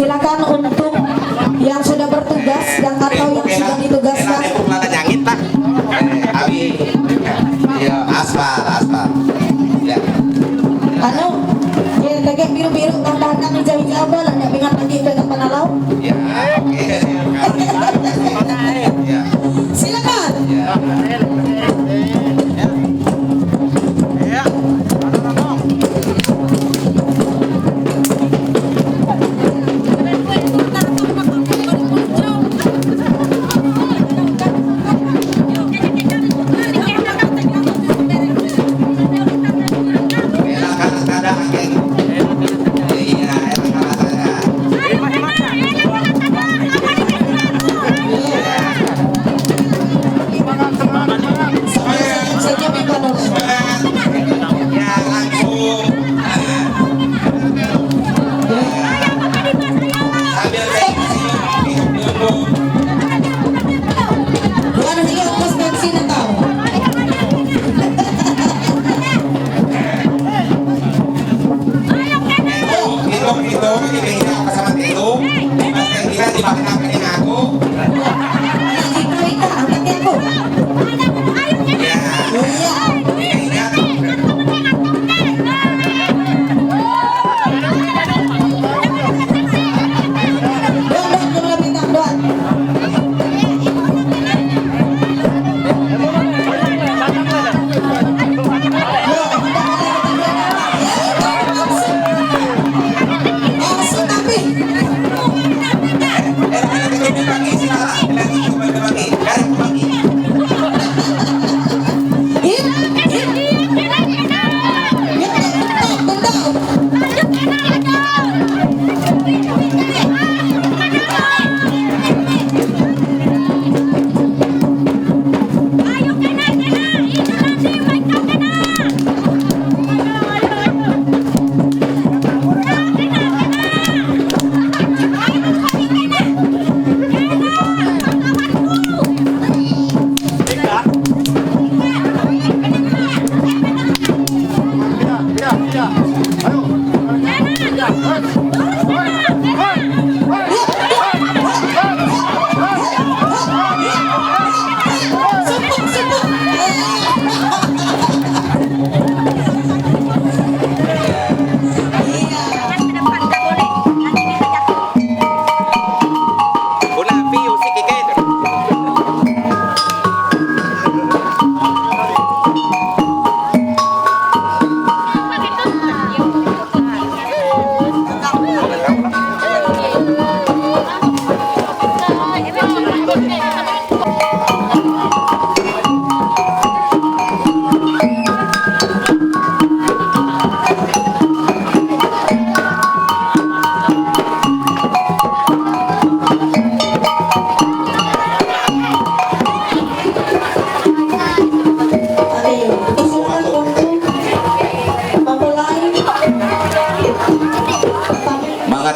Silakan untuk yang sudah bertugas dan atau yang sudah ditugaskan. Ya, aspal. Ya. Anu, ya tadi biru-biru tanda-tanda hijau-hijau apa lah, nggak ingat lagi dengan panalau. Ya, oke. Ya. Silakan. Ya.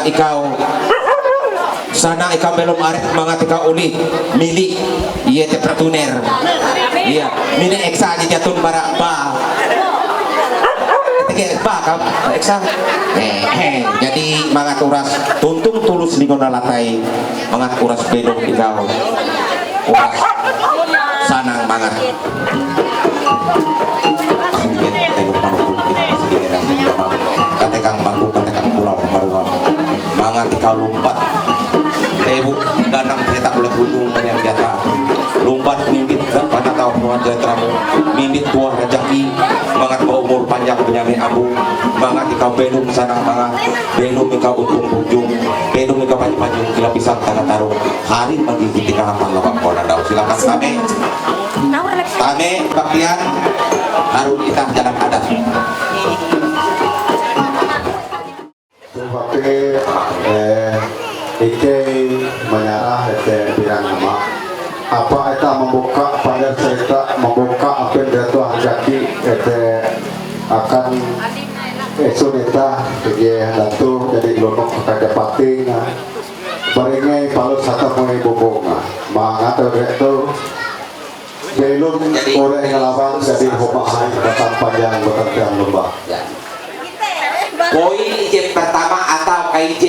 Ikaw sana ikaw belum arit mangat ikaw uli mili iya te pratuner iya mili eksa di jatun bara ba tege ba ka eksa jadi mangat uras tuntung tulus lingon latai mangat uras belum ikaw uras sanang mangat katekang bangku katekang pulau maruang mangat ikaw lumpat tebu danang kereta ulah gunung yang jata lumpat mimit pada tahun nuan jatramu mimit tua rejeki mangat bawa umur panjang penyami abu mangat ikaw belum sanang mangat belum ikaw untung bujung belum ikaw panjang kila pisang tanah taruh hari pagi ketika hafal lawak kola daw silakan tame bakian harus kita jalan adat pakai menyerah bilang nama apa itu membuka pada cerita membuka apa yang dia rezeki akan sunita dia datu jadi gelonok kepada pating baringnya palut satu mulai bobong mangat itu belum orang ngelawan jadi hobahan batang panjang batang lembah. Poin IJ pertama atau KIJ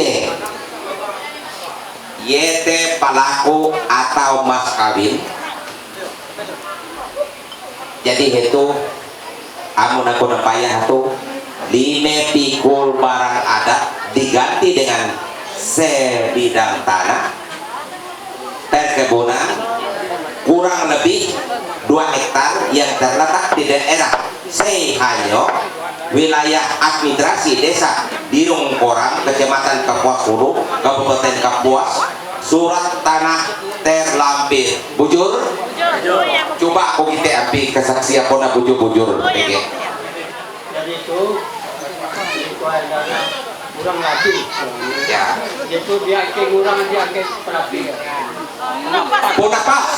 yete pelaku atau mas kawin. Jadi itu amun aku nepayah tuh 5 pikul barang adat diganti dengan sebidang tanah perkebunan kurang lebih 2 hektar yang terletak di daerah Sehanyo, wilayah administrasi desa Dirung Korang, kecamatan Kapuas Hulu, Kabupaten Kapuas, surat tanah terlampir. Bujur? Coba aku kita ambil kesaksian pona bujur-bujur. Jadi itu kurang lagi. Ya. Itu dia ke kurang dia ke perapi. Pona pas.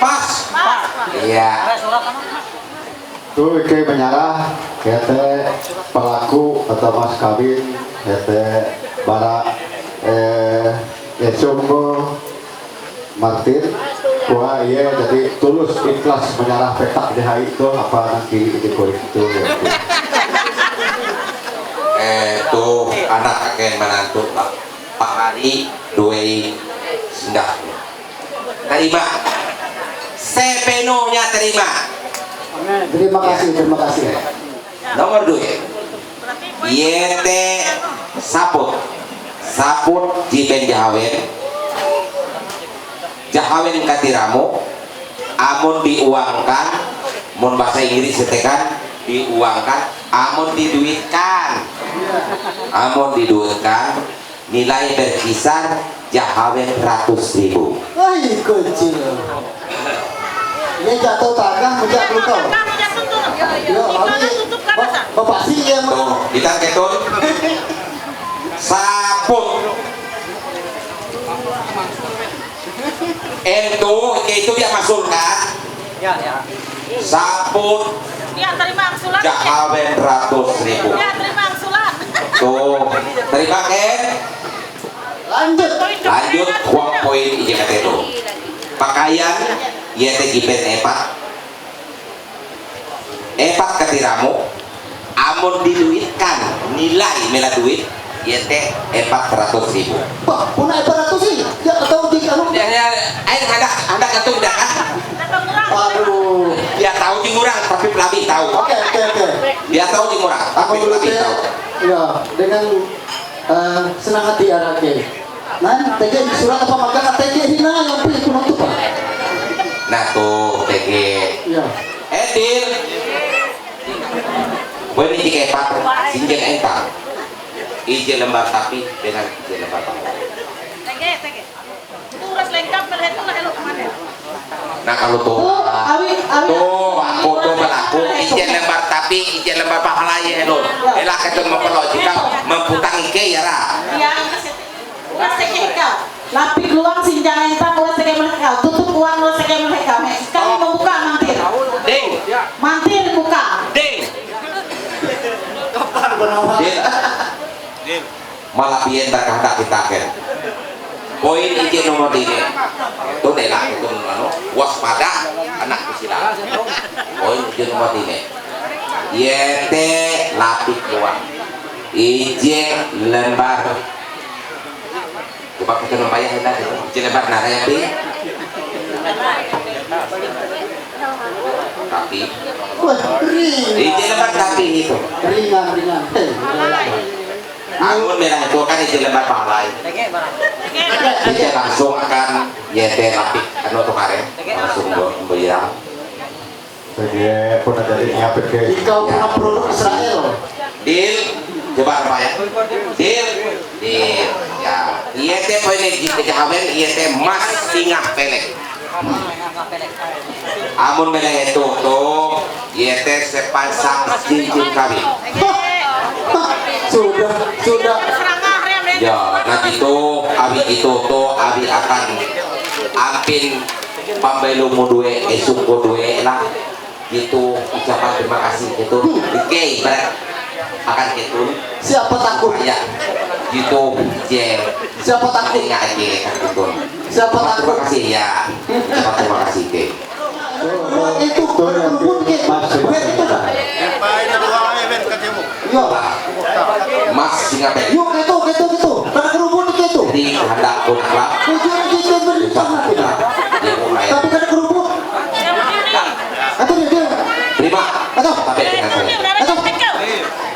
Pas. Iya. Tuh Ike menyerah kete pelaku atau mas kawin kete bara Esumbo Martin wah iya jadi tulus ikhlas menyerah petak di hari itu apa nanti di kulit itu ya. Tuh anak kakek menantu Pak Hari Doi Sendak terima sepenuhnya terima. Terima kasih. Nomor 2 yete saput jipen jahawen katiramu amun diuangkan mun bahasa Inggris setekan diuangkan amun diduitkan nilai berkisar jahawen 100.000. Wah kecil ini jatuh tanah menjak belum ya bapak sih yang Tuh kita ketun saput itu dia masulkan saput Ya, terima angsulan. jahawen 100.000. Ya, terima angsulan. Tuh terima Ken. lanjut Uang poin ije katero pakaian yete gipen epat katiramu amun diduitkan nilai mela duit yete 400.000. Pak punah 400 sih ya atau di anu Ya ayo anda ketung dah kan aduh dia tahu di murah tapi pelabih tahu. oke Dia tahu di murah aku tapi dulu pelabih tahu. ya dengan senang hati arake nah tege surat apa maka tege hina yang pilih penutup Pak Nah tuh TG ya Edil boleh di epat sinjeng entang ije lembar tapi dengan ije lembar pahala. Tege. Turas lengkap berhetu lah elok kemana? Nah kalau tuh awi tuh aku tuh berlaku ije lembar tapi ije lembar pahala ya lo elah ketemu memperlogika memputang ike ya ra Ya, uras tege kau. lapik luang sinjang entang ulas tege mereka tutup uang ulas tege mereka sekali membuka ding mantir buka ding ding malah biar tak kita kan poin ije nomor 3 itu adalah itu anu waspada anak kecil poin ije nomor 3 yete lapik luang ije lembar coba kita membayar hendak ije lembar naraya pi tapi wah ije lembar tapi itu ringan amun merah itu kan ije lembar pahalai ije langsung akan yete lapik anu tuh karen langsung membayar tege pernah jadi nyapit ke kau pernah produk Israel deal coba apa ya deal ya yete poin ije jahawen yete mas singah pelek amun merah itu tuh yete sepasang cincin kawin. sudah Ya, nanti itu abi akan ampin pambelum dua esuk dua lah gitu ucapan terima kasih gitu oke akan gitu siapa takut ya gitu siapa takut nggak aja gitu siapa terima takut kasih ya terima kasih ke itu kerubun ke itu dah yo Mas Singapura yo gitu karena kerubun itu jadi hendak kunklap Tujuan kita bersama tidak. dia mulai Tapi kan kerupuk. Yang begini. Atau dia. terima Atau. tapi dengan Ini saya udah ada hikal.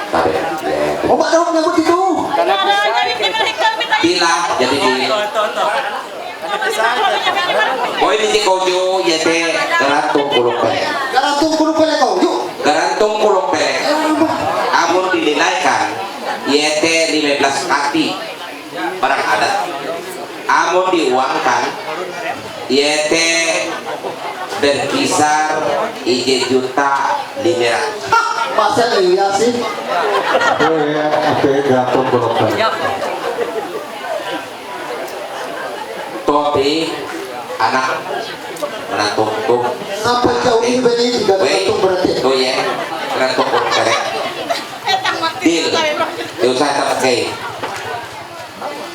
tapi Obat dong nyambut itu. Ada jadi gimana hikal minta bila jadi di poin ini kojo yete garantung pulung pelek Garantung kerupuk kau. Yuk. garantung pulung pelek amun dinilaikan yete 15 kaki barang adat amun diuangkan yete berkisar 3 juta 500 Masa iya sih. Oh ya, oke, gantung kerupuk. tapi anak menantung tuh Sampai jauh ini beli tidak gantung berarti. tuh ya menantung pulung pelek Etang mati deal juga ya. di usaha terpakai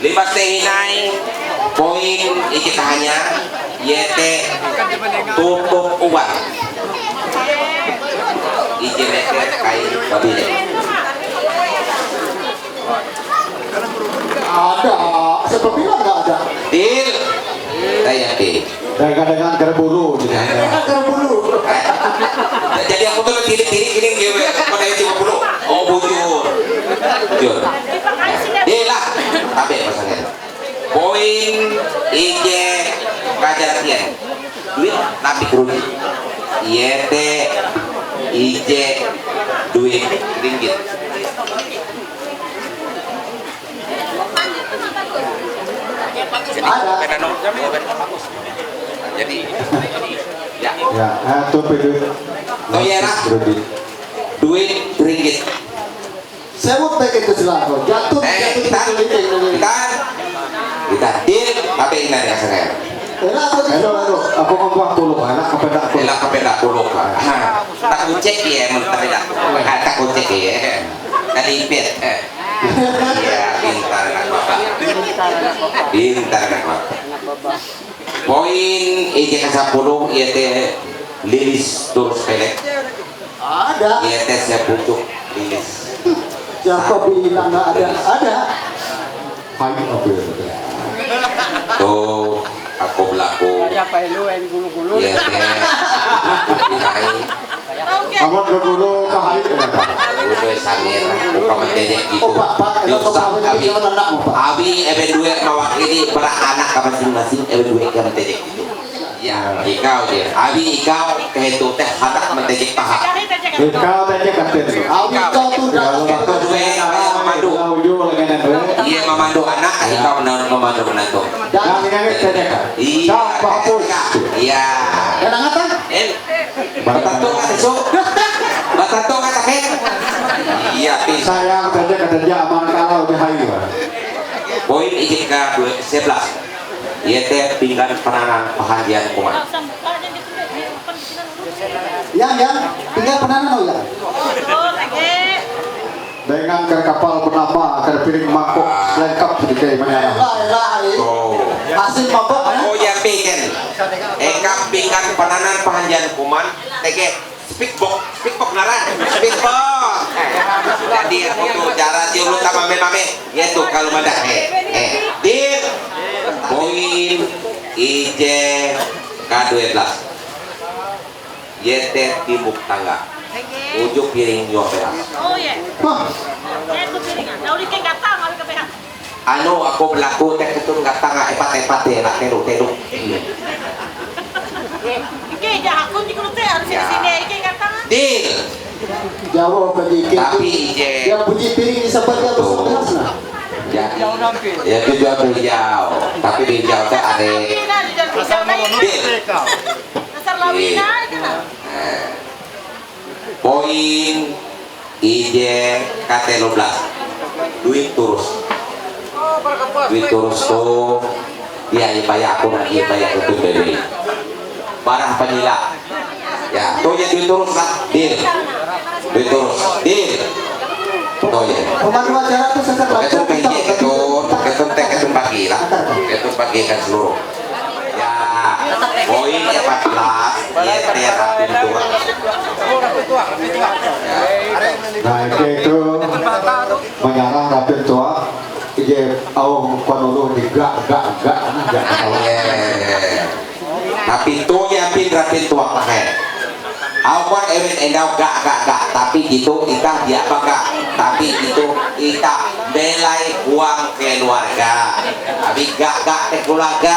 5 tehinai poin ikitahannya yete tutup uang izin leker kain babi Ada. Siapa bilang nggak ada? deal saya deal Dengan kerburu. Dengan kerburu. jadi aku tuh tilik-tilik ini gue pada yang 50 oh bujur bujur Dipakai sini. deal lah tapi masalahnya poin ije kajalatian duit napi kerugi yete ije duit ringgit Ada. jadi ya Ya, itu duit. oh iya lah duit ringgit Saya mau pakai ke selangor. Jatuh kita deal tapi ingat ya saya Halo, aku ngomong puluh anak kepada aku. Ela kapeda pulok tak kucek ya mun kapeda tak kucek ya tadi pet iya pintar anak bapak pintar anak bapak poin ije ke 10 ieu teh lilis terus pelek Ada. ieu teh saya pucuk lilis Siapa bilang nggak ada? Ada. Hai, apa ya? tuh aku belaku Kaya pa iluin gulo-gulo. ieu teh pinai Oke. Amat berburu ke hari kenapa? udah samir buka mentedek gitu Oh, Pak, itu kemarin abi kita anak, Pak. abi ebe dua mewakili para anak ke masing-masing ebe dua ke mentedek gitu ya ikau dia abi ikau kehitu teh anak mentedek paha Cari aja kan. Kau tanya kantin. Kau tuh Kalau waktu dua memandu iya memandu anak ikau menaun memandu menantu Jangan ingat tanya kan. iya Siapa hapus? iya Kenang apa? batato kan isu batato kan sakit iya bisa Sayang tanya katanya aman kalau di hari. poin izin ke 11 iya teh pinggan penanan pahanjian kuman Langsung bukanya gitu deh. Ini open di sini dulu. Yang tinggal penanan ya. Oh, lagi. Dengan ke kapal bernama akan piring mangkok lengkap sedikit mana. oh Hasil mabok oh ya pinggan eka pinggan penanan pahanjian kuman tege speakbox naran speakbox jadi untuk cara diulut sama mame yaitu kalau ada dir poin ije K12 yete timbuk tangga ujung piring yo beras Oh, ya. Wah, Ya, itu piringan. Nah, udah kayak gatang habis ke PH. anu aku berlaku teh ketun nggak tangga epat ya lah teru Oke, jangan aku di kulit harus di sini. Oke, gatang. dir jauh ke dikit. tapi ije Yang puji piring di sebelah besar belas nah. jadi ya tujuan hijau tapi di hijau teh ada Lawina, di dalam hijau na yun. dir Dasar lawina, itu na. poin ije K13 duit turus tuh dia bayar aku nanti bayar untuk beli barang penila ya tuh ya duit turus lah dir duit turus dir tuh ya Pemandu acara tuh sesak ketun pengji ketun pagi lah ketun pagi kan seluruh ya poin 14 ya teh rapi tua Nah itu mengarah rapid tua je awang kono di gak tapi tu ya pindrapin tuang pakai awan ewin endau gak tapi itu kita dia bangga tapi itu kita belai uang keluarga tapi gak ke keluarga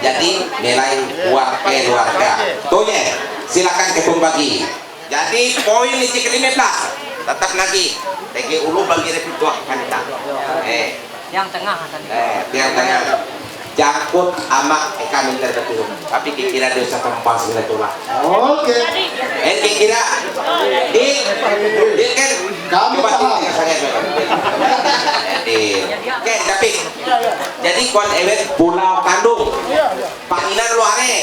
jadi belai uang keluarga tuh ya silakan ketum bagi jadi poin ini ke-15 tetap lagi tegi ulu bagi repituak kanita Yang tengah tadi. yang tengah jangkut amak kami terbetul tapi kira dosa tempat segala itulah oke kira di kan Kami paham. tapi jadi kon ewet Pulau Kandung Panginan luare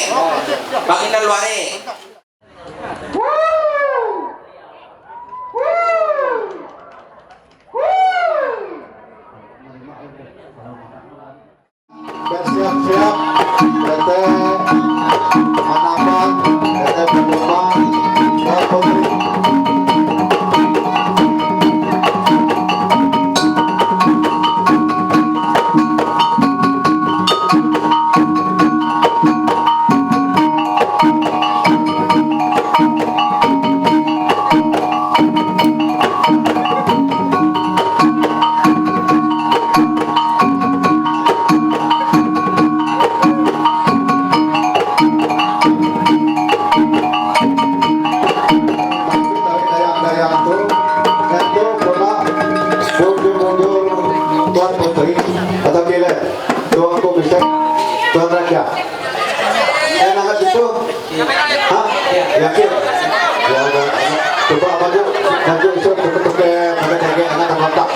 siap-siap teteh Manapan teteh Penumpang dan Putri Tuan Putri atau gila Tuan Komisek Tuan Raja enak itu hah? Yakin? Ya, coba maju isu untuk pakai anak kontak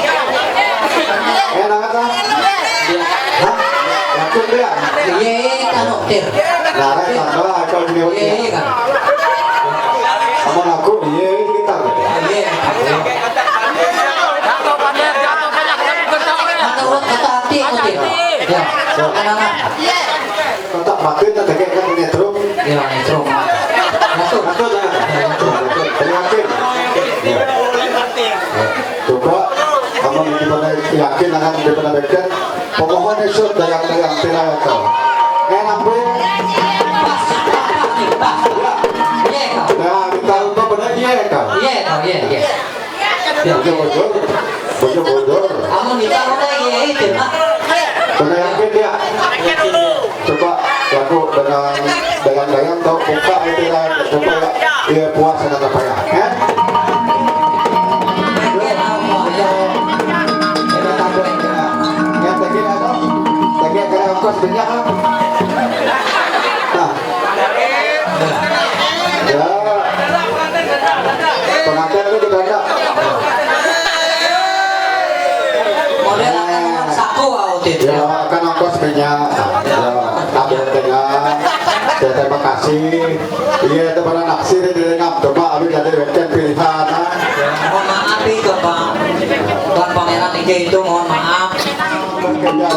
enak kan? Hah? Yakin dia? Iya kan oktir. Lara tambah akal beliau Iya kan. sama aku iya kita Iya. Kata hati oktir. Ya. Anak-anak. kontak makin tak kayak kan netrum Ya, netro. Masuk. atau jangan yakin coba kamu daripada yakin akan daripada beken pemohon esok dayang tidak kau enak bu Iya kau. nah kita lupa benar iya kau Iya kau. Iya. bodoh Kamu kita udah iya itu nak. benar yakin dia coba laku dengan dayang tahu buka itu lah supaya dia puas dengan apa ya kan yang tadi ada ongkos banyak kan nah ya pengantin itu juga ada Model akan saku oktir. ya kan ongkos banyak ya tabung tengah ya terima kasih iya itu pada naksir di tengah coba abis jadi weekend pilihan Mohon maaf itu Pak. Tuan Pangeran Ike itu mohon maaf. bekerja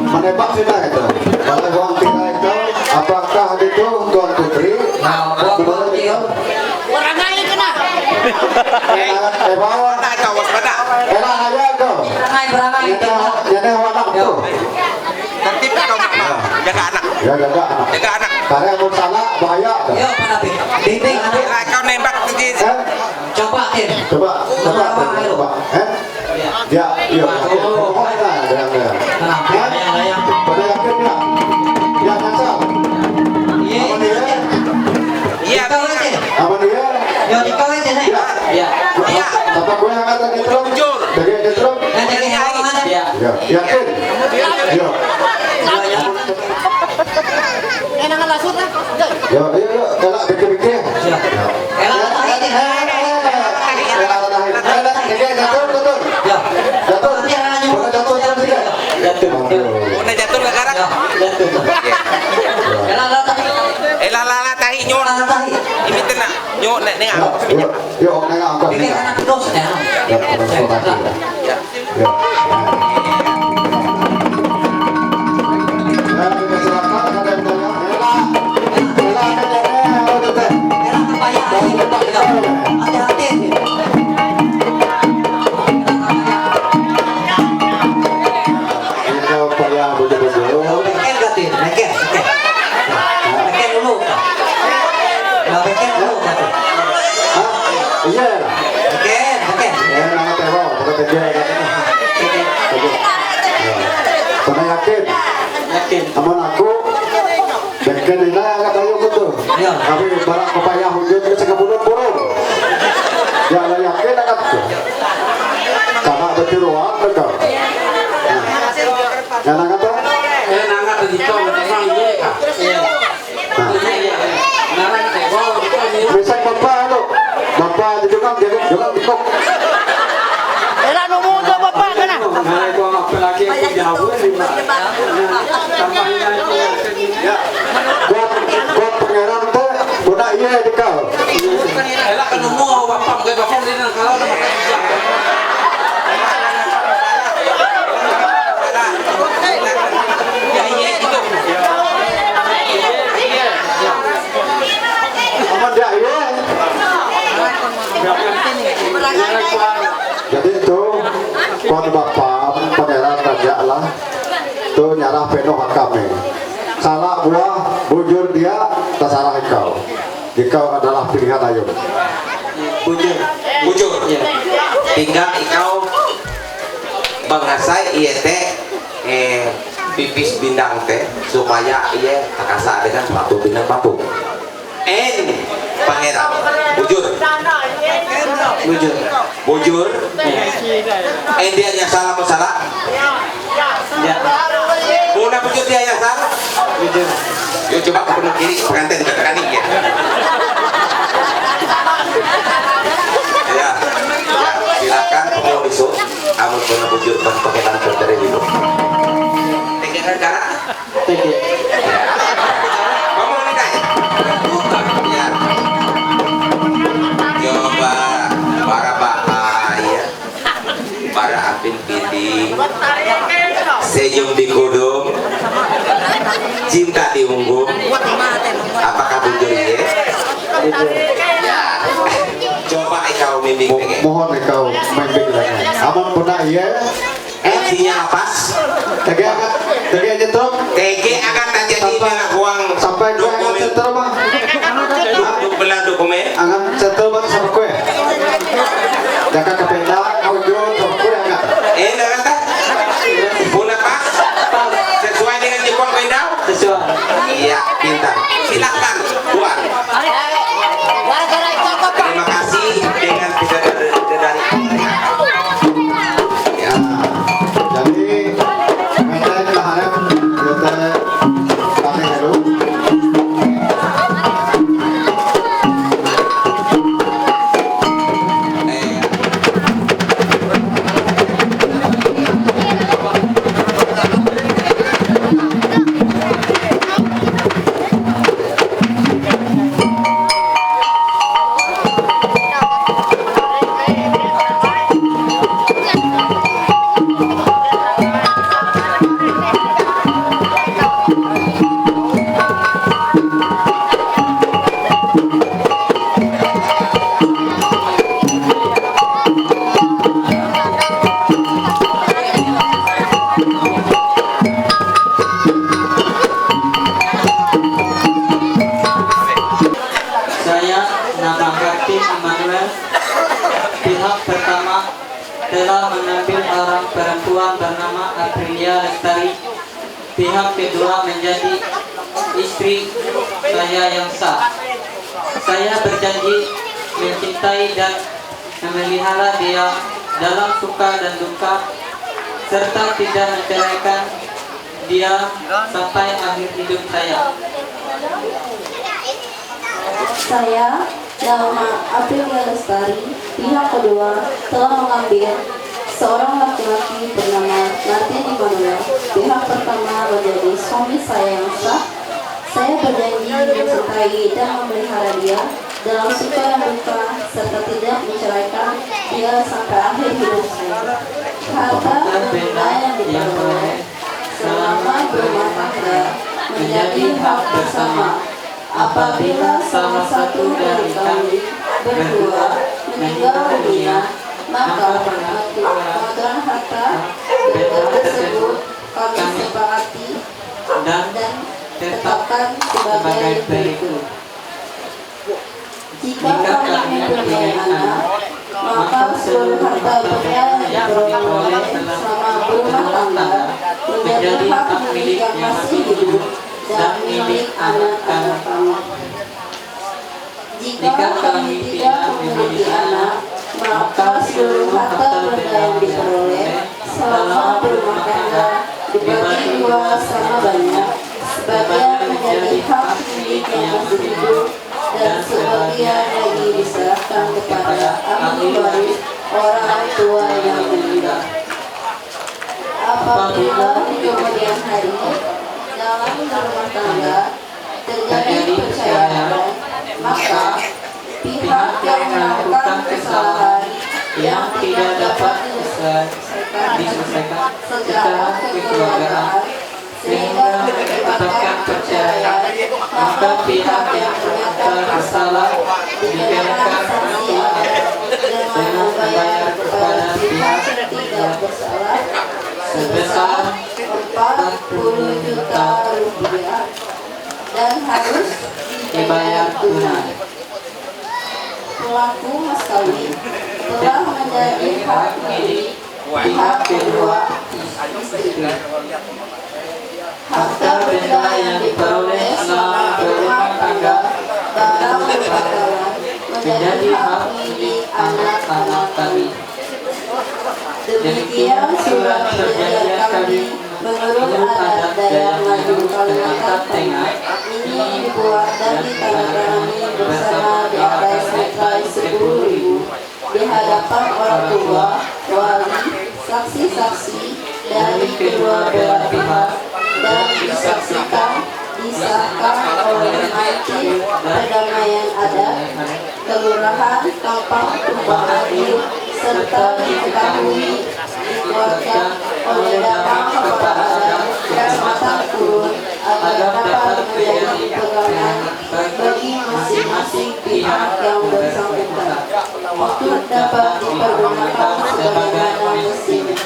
menembak kita itu pada uang kita itu apakah itu Tuan Putri Nah, buat menurut itu Orang lain kena. bawa kau waspada enak aja itu berangai itu. jadi anak tuh tertib kau jaga anak ya jaga anak karena mau salah bahaya Yo pada bimbing anak. kau nembak di Coba Tim. coba ya iya mohon lah Nah, yang pada yakin ya asal Iya. apa dia iya Kau itu. apa dia Yo di kau itu nih. Ya. apa gue yang kata netrum Jujur. dari netrum Nanti kita mau mana? ya yakin ya Enak langsung lah. ya iya kalau pikir-pikir Ya. Elah tadi nih. betul Ya. jatuh Dia hanya boleh jatuh terus tidak jatuh. udah jatuh ke garang Ya, jatuh. Elah tadi. lala tahi nyon Elah tadi. ini tenang nyon nek neng aku yuk yuk nengah angkat Ini nengah anak terus ya. ya terima kasih ya Aman aku beken ini agak tayo ko to. Kami barang papaya hunjud ke sa kabulon-bulon. Ya la yakin agad ko. Kana betiruan ka. Yan agad to. Nangat dito, memang iya kak. Narang teko, Bisan bapak ano? Bapak juga tikok. Era no mundo bapak kana. Nanay ko ang apelagi ko jauh di mana. Tambahin na ito. Ya. Kuat pangeran teh budak iya dikau. elak kan mau bapak gue bapak din ang kalau na makakijak. Ya iya gitu. Aman dia iya. Jadi itu kon bapak pangeran raja lah. Tuh nyarah penuh kami. Salah buah bujur dia tak salah kau. Dikau adalah pilihan ayo. Bujur. Tinggal ikau mengasai ieu teh pipis bindang teh supaya ieu takasa dengan batu bindang batu. Pangeran bujur dia yang salah masalah Muna bujur dia yang salah yuk coba ke belah kiri pengantin ke kanan ya silakan penghulu isu amun pernah bujur pentoketan berdari dulu tegekan cara ngomong nih kak ya coba para bahaya para apin pidi senyum di kudung cinta di unggung apakah bujur ya coba kau mimpi Mohon kau membimbing lagi. Aman pernah iya. sinyal pas Tege aja tuh. TG akan terjadi dengan uang Sampai gue akan dokumen setel mah. belah dokumen Akan setel mah sama kue. Jangan kependa kau jual sama kue enggak. dah kata Buna pas sesuai dengan jepang pendau iya pintar silakan buat terima kasih dengan bisa dari Ya. Jadi kita harap kita kami dulu. Saya nama Kartini Emmanuel. Pihak pertama telah mengambil orang perempuan bernama Aprilia Lestari. Pihak kedua menjadi istri saya yang sah. Saya berjanji mencintai dan memelihara dia dalam suka dan duka, serta tidak menceraikan dia sampai akhir hidup saya. Saya, nama Aprilia Lestari, pihak kedua telah mengambil seorang laki-laki bernama Kartini Emmanuel. Pihak pertama menjadi suami saya yang sah. Saya berjanji mencintai dan memelihara dia dalam suka dan duka, serta tidak menceraikan dia sampai akhir hidup saya. Harta dan benda yang diperoleh selama berumah tangga menjadi hak bersama. Apabila salah satu dari kami berdua meninggal dunia, maka pengaturan harta benda tersebut kami sepakati dan tetapkan sebagai berikut. Jika kami mempunyai anak, maka seluruh harta benda yang diperoleh selama berumah tangga menjadi hak milik yang masih hidup. hidup dan milik anak-anak kami. Jika kami tidak memiliki anak, maka seluruh harta benda yang diperoleh selama berumah tangga dibagi dua sama banyak, sebagian menjadi hak milik yang masih hidup dan sebagian lagi diserahkan kepada ahli waris orang tua yang meninggal. Apabila di kemudian hari dalam berumah tangga terjadi perceraian, maka pihak yang melakukan kesalahan yang tidak dapat diselesaikan secara kekeluargaan sehingga menyebabkan perceraian, maka pihak yang ternyata bersalah diberikan sanksi dengan membayar kepada pihak tidak bersalah sebesar 40 juta rupiah dan harus dibayar tunai. Pelaku mas kawin telah menjadi hak milik pihak kedua istri. Harta benda yang diperoleh selama berumah tangga dalam berpakaian menjadi hak milik anak-anak kami. Demikian surat perjanjian kami menurut adat Dayak Ngaju Kalimantan Tengah ini dibuat dan ditandatangani bersama di atas nilai 10.000 di hadapan orang tua, wali, saksi-saksi dari kedua belah pihak dan disahkan oleh Majelis Perdamaian Adat Kelurahan Kampang Tumbang Adil serta diketahui dikeluarkan oleh Damang Kepala Adat Kecamatan Kurun agar dapat menjadi pegangan bagi masing-masing pihak yang bersangkutan untuk dapat dipergunakan sebagaimana mestinya.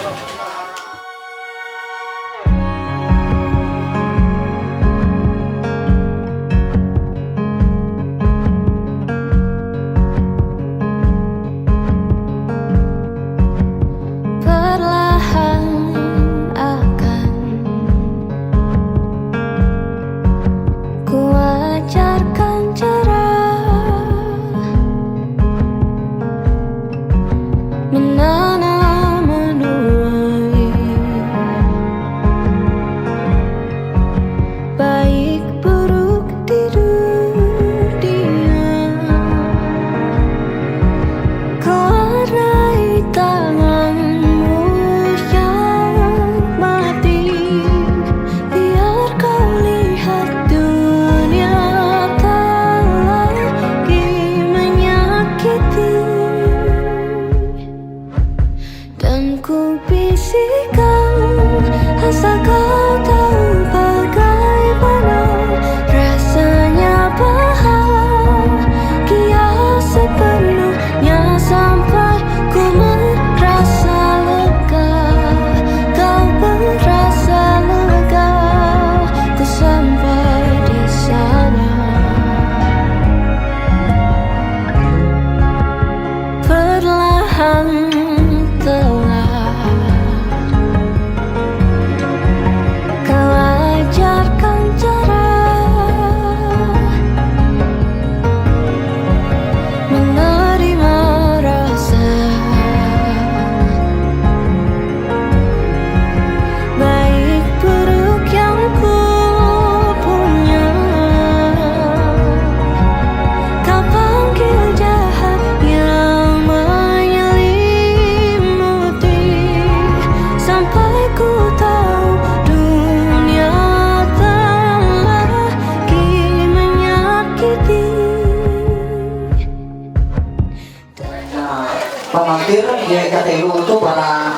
Pemampir di KTU itu para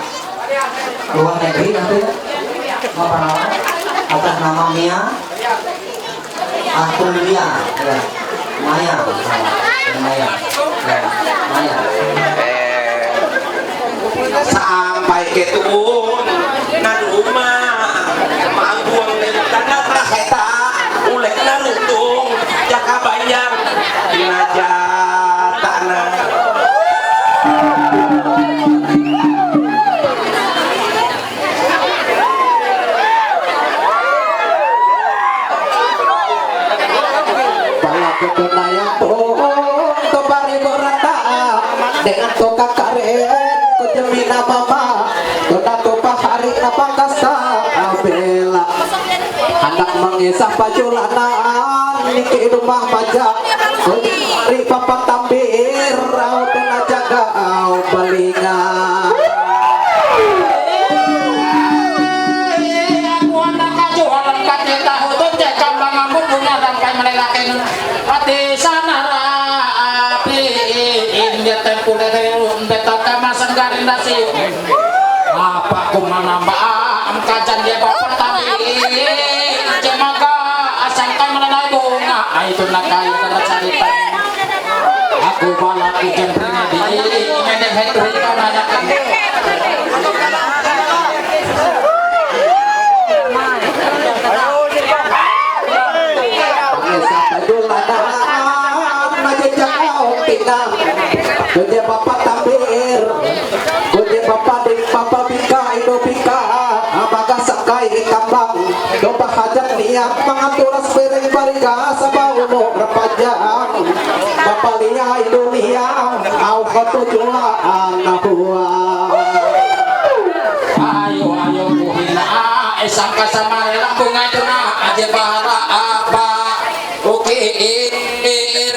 luar negeri nanti atas nama Mia Astulia ya. Maya sampai ke tuun naduma mangguang tanda praketa ulek narutung jaka banyak dinaja tanah. dengan toka karen ko jemina mama toda topa hari na pangkasta abela hendak mengisah pajulanan niki rumah majak ko ri papa tambir rau tena jaga au balingan Ati sanara api india tempu derun betaka masanggarin dasi apa kumana baam kajan dia bapak tadi jemaga asangkan menanai bunga itu nakai pada cerita aku balak ujian pernah di ngedek hetri kamana Kudia bapak tambir, kudia bapak ding papa bika ido bika, amaga sakai kambang, dopa hajat niat mengatur sepering bariga sabau no rapajang, bapak lia ido lia, au koto jua anahua. Ayo ayo buhina esangka sama lambung ajuna aja bara apa oke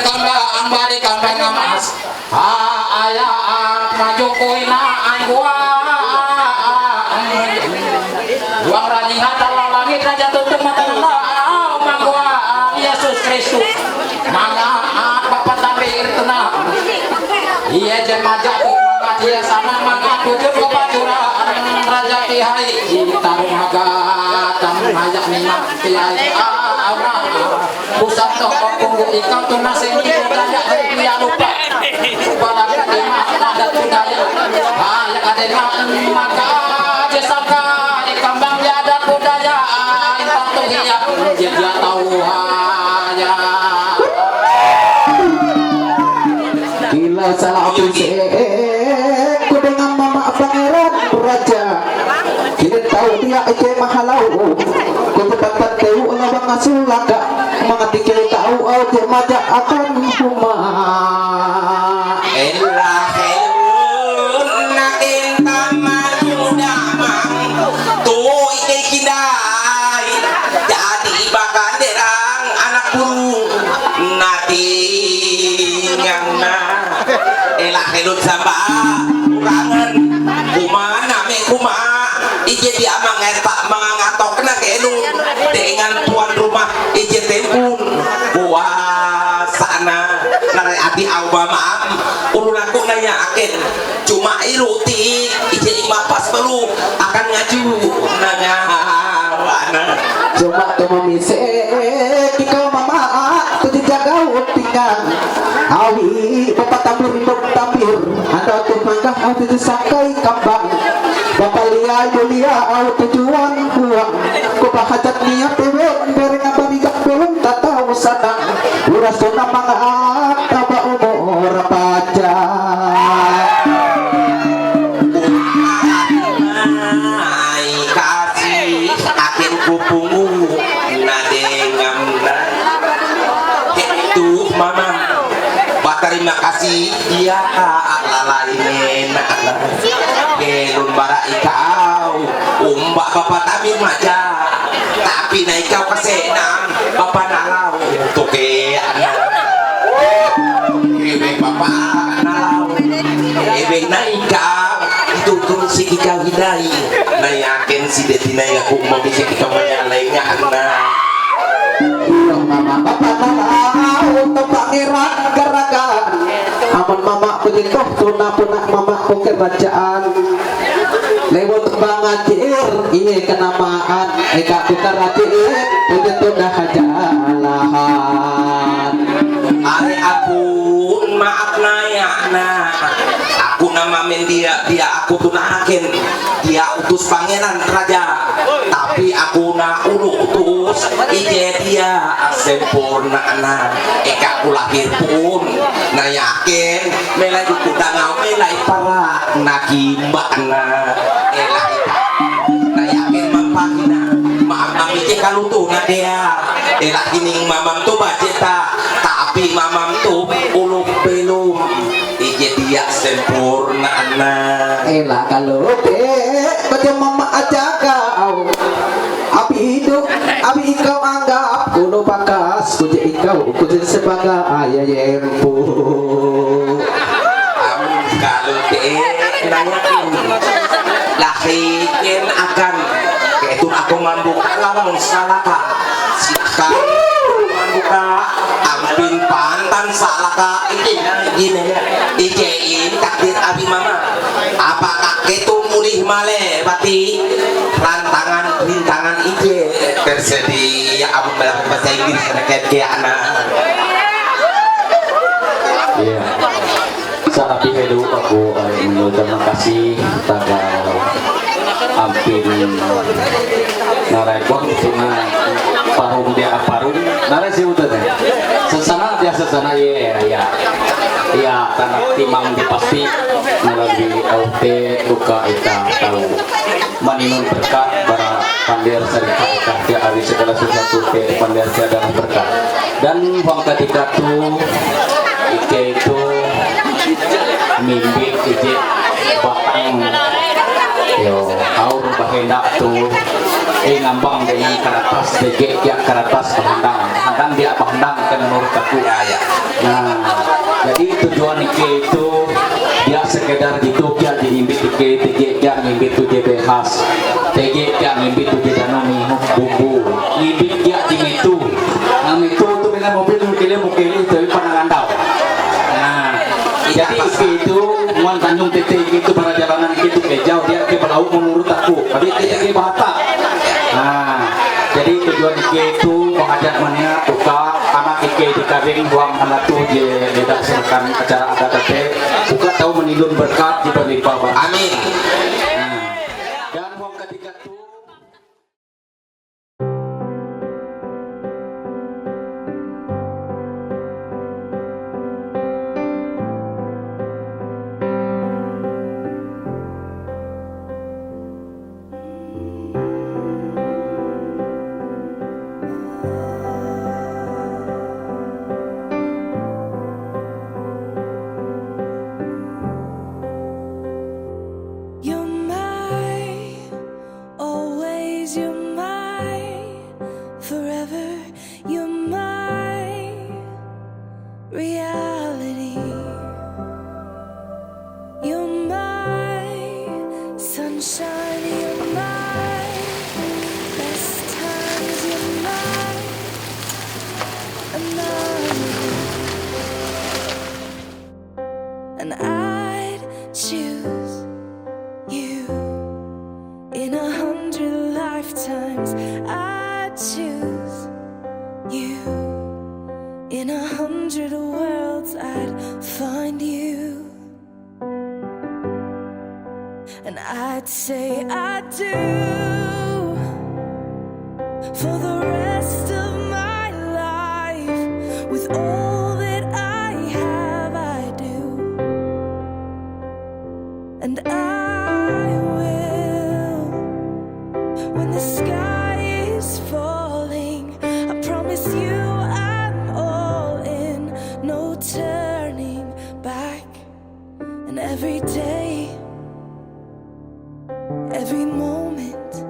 tambah ambari kambang emas ayah maju kuina aigua uang rajin hatta langit raja tutup mata mangua Yesus Kristus manga bapak tabir tenang iya jemaja dia sama manga tujuh kepaturan raja kihai tarung haga tam ajak minat kihai pusat toko punggu ikam tu nasi budaya dia lupa pada kadema adat budaya ayah kadema maka jesaka ikambang dia adat budaya intang tu hiya dia tahu hanya Gila salah ku dengan mama pangeran raja kini tahu dia eke mahalau ku cepat tahu lawang asulaka mengati kini tahu aja majak akan rumah elahun nakin taman muda mang tuh ike kindai jadi bakan derang anak burung nanti ngana elahun samba kurangan kumana me kuma ije dia mangetak mangatok na kenung dengan tuan rumah ije tempun puasana narai ati awa maaf ulun aku nanya aken cuma iruti ije ima pas perlu akan ngaju nanya wana cuma tumise kikau mama tuh jaga utingan awi bapak tampir ada tuh mangga aku disakai kambang bapak liai dulia au tujuan buang ku bahajat niat pewet bereng apa bigak belum tak tahu sadang uras tuna mangga taba umur pajak ai kasih akhir kupungu nadengam itu mama terima kasih dia lalai enak kelun bara ikau umbak bapak tabir maja tapi naik kau kesenam bapak nalau untuk ke anak ebek bapak nalau ebek naik kau itu turun si kikau hidai na yakin si detina aku mau bisa kita menyalai anak mama bapak nalau untuk pangeran gerakan aman mama begitu punah mama ku kerajaan lewat bangajir iya kenamaan eka ku kerajaan begitu dah jalahan ari aku maaf nayana aku nama men dia aku tunahaken dia utus pangeran raja tapi aku na utus ije dia sempurna na eka aku lahir pun na yakin melai kudangau melai para nakimana elai na yakin mampahina maaf amike kalutu na dia elak kining mamam tu baceta tapi mamam tu uluk belum ije dia ela kalau baca mama aja kau abi hidup abi kau anggap kuno bakas kuja ikau kuja sebagai ayah yempu kalau nanyain lahikin akan itu aku membuka lawang salaka silakan membuka ampin pantan salaka ini takdir abi mama apakah itu mulih male bati rintangan ije tersedia abu melakukan bahasa Inggris terkait ke anak Iya. Saat itu aku terima kasih pada Ampin Narai Kuang itu parung dia parung Narai sih udah deh. Sesana dia sesana ya tanah timang dipasti melalui LT luka ita tahu maninun berkat para pandir serika dia hari segala sesuatu ke pandir dalam berkat dan uang ketika tuh Ike itu mimpi ije batang yo aur bahendak tuh ngambang dengan karatas dege ya karatas handang dia handang kan menurut aku ya nah jadi tujuan Ike itu dia sekedar gitu dia diimbit Ike dege dia ngimbit tuh JB khas dege dia ngimbit tuh danami bumbu ngimbit dia dimitu ngamitu tuh dengan mobil mukili tapi panangandau jadi itu muan Tanjung Tete itu para jalanan itu jauh dia ke Belauk menurut aku tapi dia ke Batak nah jadi tujuan itu mengajak mania buka anak Ike di kawin buang anak tuh di dilaksanakan acara adat tete buka tahu menilun berkat di berlimpah amin dan uang ketiga tuh and I'd choose you in 100 lifetimes. I'd choose you in 100 worlds. I'd find you, and I'd say I do for the rest of my life with all that I have. I do, and I will when the sky is falling. I promise you I'm all in, no turning back. And every day, every moment,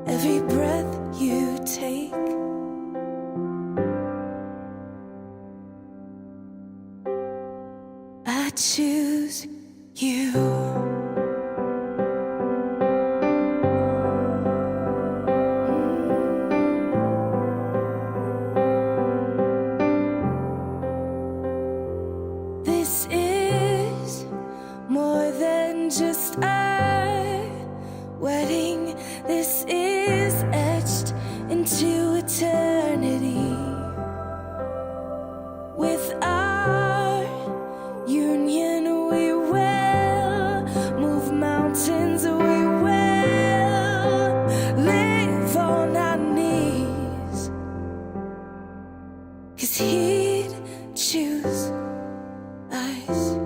every breath you take, I choose you. This is more than just a wedding. This is etched into eternity. With our union we will move mountains. We will live on our knees, 'cause he'd choose us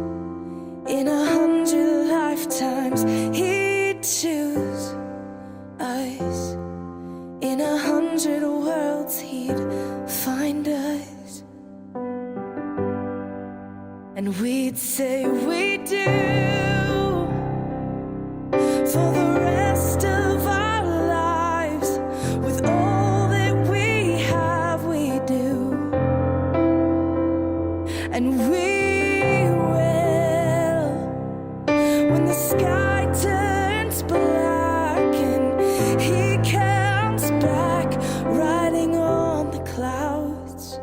in 100 lifetimes. He'd choose us in 100 worlds. He'd find us, and we'd say we do for the rest of our lives. With all that we have, we do, and we will. When the sky turns black and he comes back, riding on the clouds,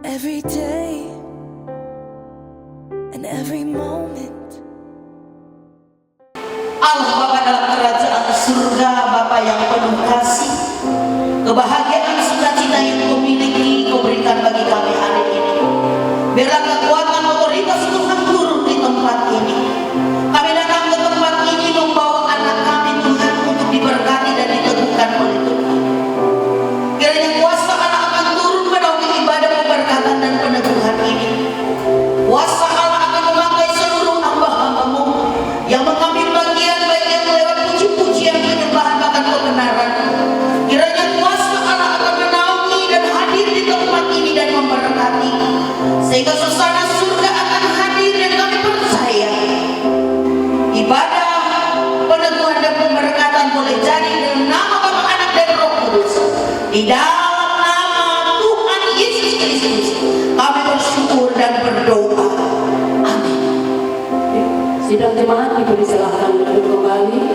every day and every moment. Allah Bapa dalam kerajaan surga, Bapa yang penuh kasih, kebahagiaan sukacita yang Kau miliki, Kau berikan bagi kami hari ini. Biarlah kekuatan otoritas Tuhan turun di tempat ini. Kami datang ke tempat ini membawa anak kami Tuhan untuk diberkati dan diteguhkan oleh Tuhan. Kiranya kuasa Allah akan turun menaungi ibadah pemberkatan dan peneguhan ini. Kuasa Allah akan memakai seluruh hamba-hamba-Mu yang mengambil bagian baik yang lewat puji-pujian, penyembahan, bahkan kebenaran. Kiranya kuasa Allah akan menaungi dan hadir di tempat ini dan memberkati, sehingga suasana surga akan hadir, dan kami percaya ibadah peneguhan dan pemberkatan boleh jadi dalam nama Bapa, Anak, dan Roh Kudus. Di dalam nama Tuhan Yesus Kristus kami bersyukur dan berdoa. Amin. Sidang jemaat dipersilahkan duduk kembali. Ya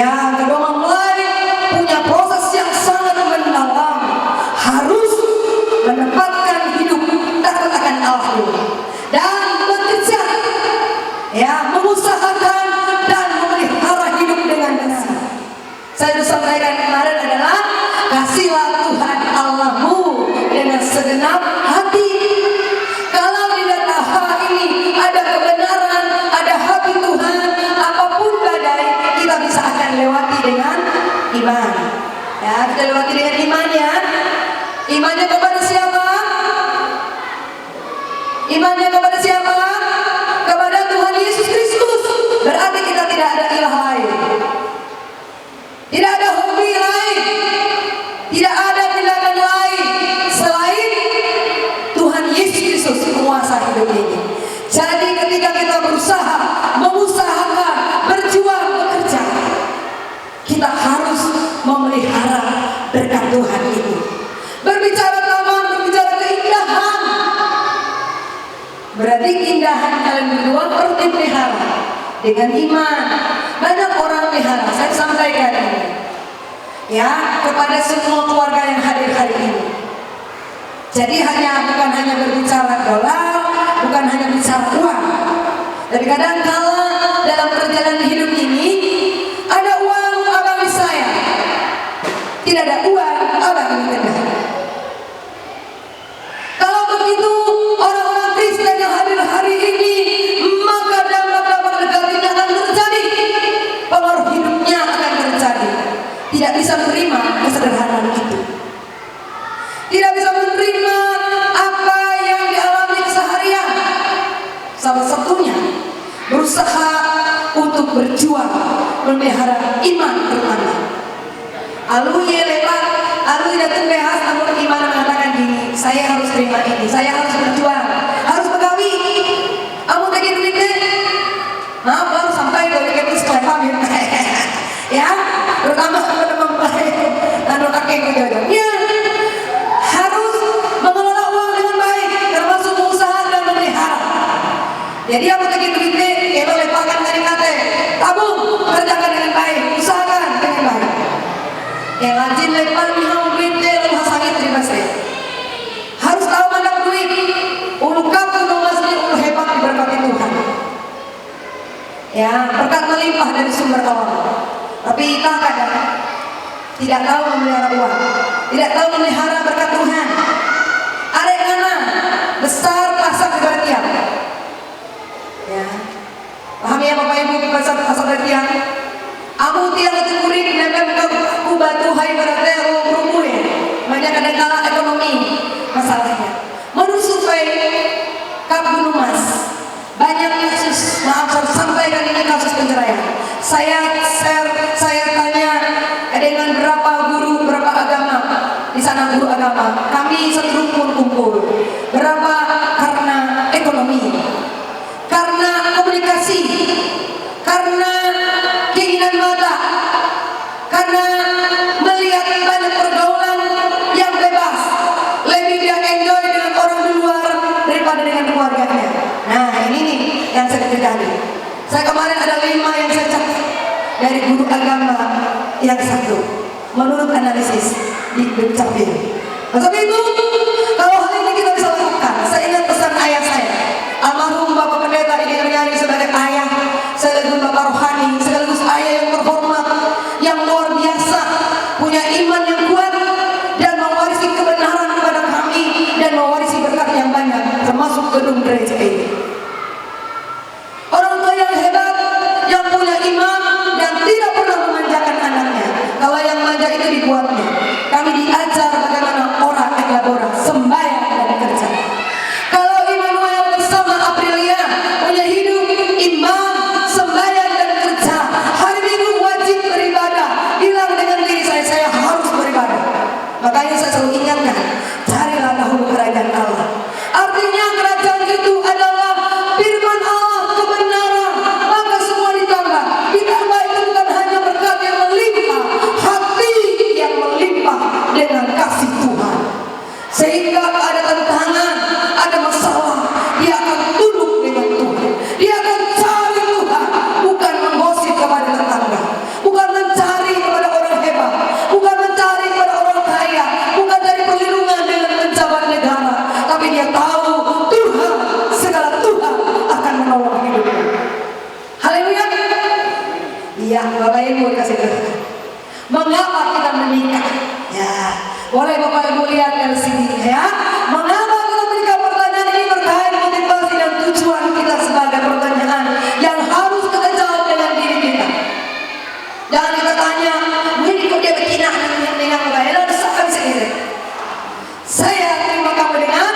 Yang kedua mempelai punya proses yang sangat mendalam, harus menempatkan hidup takut akan Allah dan bekerja, ya, mengusahakan dan memelihara hidup dengan benar. Saya sudah sampaikan kemarin adalah kasihlah Tuhan Allahmu dengan segenap hati. Kalau di dalam hal ini ada kebenaran, ada hati Tuhan, apapun badai kita bisa akan lewati dengan iman. Ya, kita lewati dengan iman ya. Imannya kepada siapa? Imannya kepada siapa? Kepada Tuhan Yesus Kristus. Berarti kita tidak ada ilah lain, tidak ada hobi lain, tidak ada tindakan lain selain Tuhan Yesus Kristus penguasa hidup ini. Jadi ketika kita berusaha, mengusahakan, berjuang, bekerja, kita harus memelihara berkat Tuhan itu. Berbicara taman, berbicara keindahan, berarti keindahan kalian berdua harus dipelihara dengan iman. Banyak orang pelihara. Saya sampaikan ini, ya, kepada semua keluarga yang hadir hari ini. Jadi bukan hanya berbicara dolar, bukan hanya bicara uang, tapi kadang kala dalam perjalanan hidup ini ada uang abang saya, tidak ada uang abang tengah. Kalau begitu orang-orang Kristen yang hadir hari ini, maka dampak negatifnya akan terjadi, pengaruh hidupnya akan terjadi. Tidak bisa menerima kesederhanaan itu, tidak bisa menerima apa yang dialami keseharian. Salah satunya berusaha untuk berjuang memelihara iman bermana. Alunya lepas, alu datang behas, namun iman mengatakan gini, saya harus terima ini, saya harus berjuang, harus begawi. Kamu tadi duit deh, nah baru sampai dari kami sekolah kami, ya, terutama kepada mempelai dan kakek kejadiannya harus mengelola uang dengan baik, termasuk usaha dan memelihara. Jadi aku tadi duit deh, kalau lepaskan dari kate, tabung, kerjakan dengan baik, usahakan dengan baik. Yang rajin lepas minum duit deh, rumah sakit terima saya. Harus tahu mana duit, ulu kapal masih ulu hebat diberkati Tuhan. Ya, berkat melimpah dari sumber awal. Tapi kita kadang tidak tahu memelihara uang, tidak tahu memelihara berkat Tuhan. Arek ngana besar pasang kebertian. Ya, paham ya Bapak Ibu, pasang kebertian. Amu tiang itu kuring nempel ke batu hai berarti rumu ya. Banyak kadang kala ekonomi masalahnya. Menurut survei Kap Gunung Mas, banyak kasus, maaf saya sampaikan ini kasus penceraian. Saya tanya dengan berapa guru, berapa agama di sana, guru agama. Kami seterumpun kumpul. Berapa karena ekonomi, karena komunikasi, karena keinginan mata, karena melihat banyak pergaulan yang bebas, lebih dia enjoy dengan orang di luar daripada dengan keluarganya. Nah ini nih yang sering terjadi. Saya kemarin ada 5 yang saya catat dari guru agama yang 1 menurut analisis di Dukcapil. Sebab itu kalau hal ini kita bisa lakukan, saya ingat pesan ayah saya, almarhum Bapak Pendeta ini Iriani sebagai ayah, sekaligus Bapak Rohani, sekaligus ayah yang terhormat, yang luar biasa, punya iman yang kuat dan mewarisi kebenaran kepada kami dan mewarisi berkat yang banyak, termasuk gedung gereja ini. Orang tua yang hebat, yang punya iman dan tidak pernah memanjakan anaknya. Kalau yang manja itu dibuatnya. Kami diajar bagaimana orang elabora, sembahyang dan kerja. Kalau Immanuel bersama Aprilia punya hidup iman, sembahyang dan kerja, hari Minggu wajib beribadah. Bilang dengan diri saya harus beribadah. Makanya saya selalu ingatkan, carilah dahulu kerajaan Allah. Artinya kerajaan itu adalah firman Allah, kebenaran, maka semua ditambah. Ditambah itu bukan hanya berkat yang melimpah, hati yang melimpah. Mengapa kita menikah? Ya, boleh Bapak Ibu lihat dari sini ya. Mengapa kita menikah? Pertanyaan ini terkait motivasi dan tujuan kita sebagai pertanyaan yang harus kita jawab dengan diri kita. Jangan kita tanya, begini kok dia begini dengan baik, lalu sampai sendiri. Saya terima kamu dengan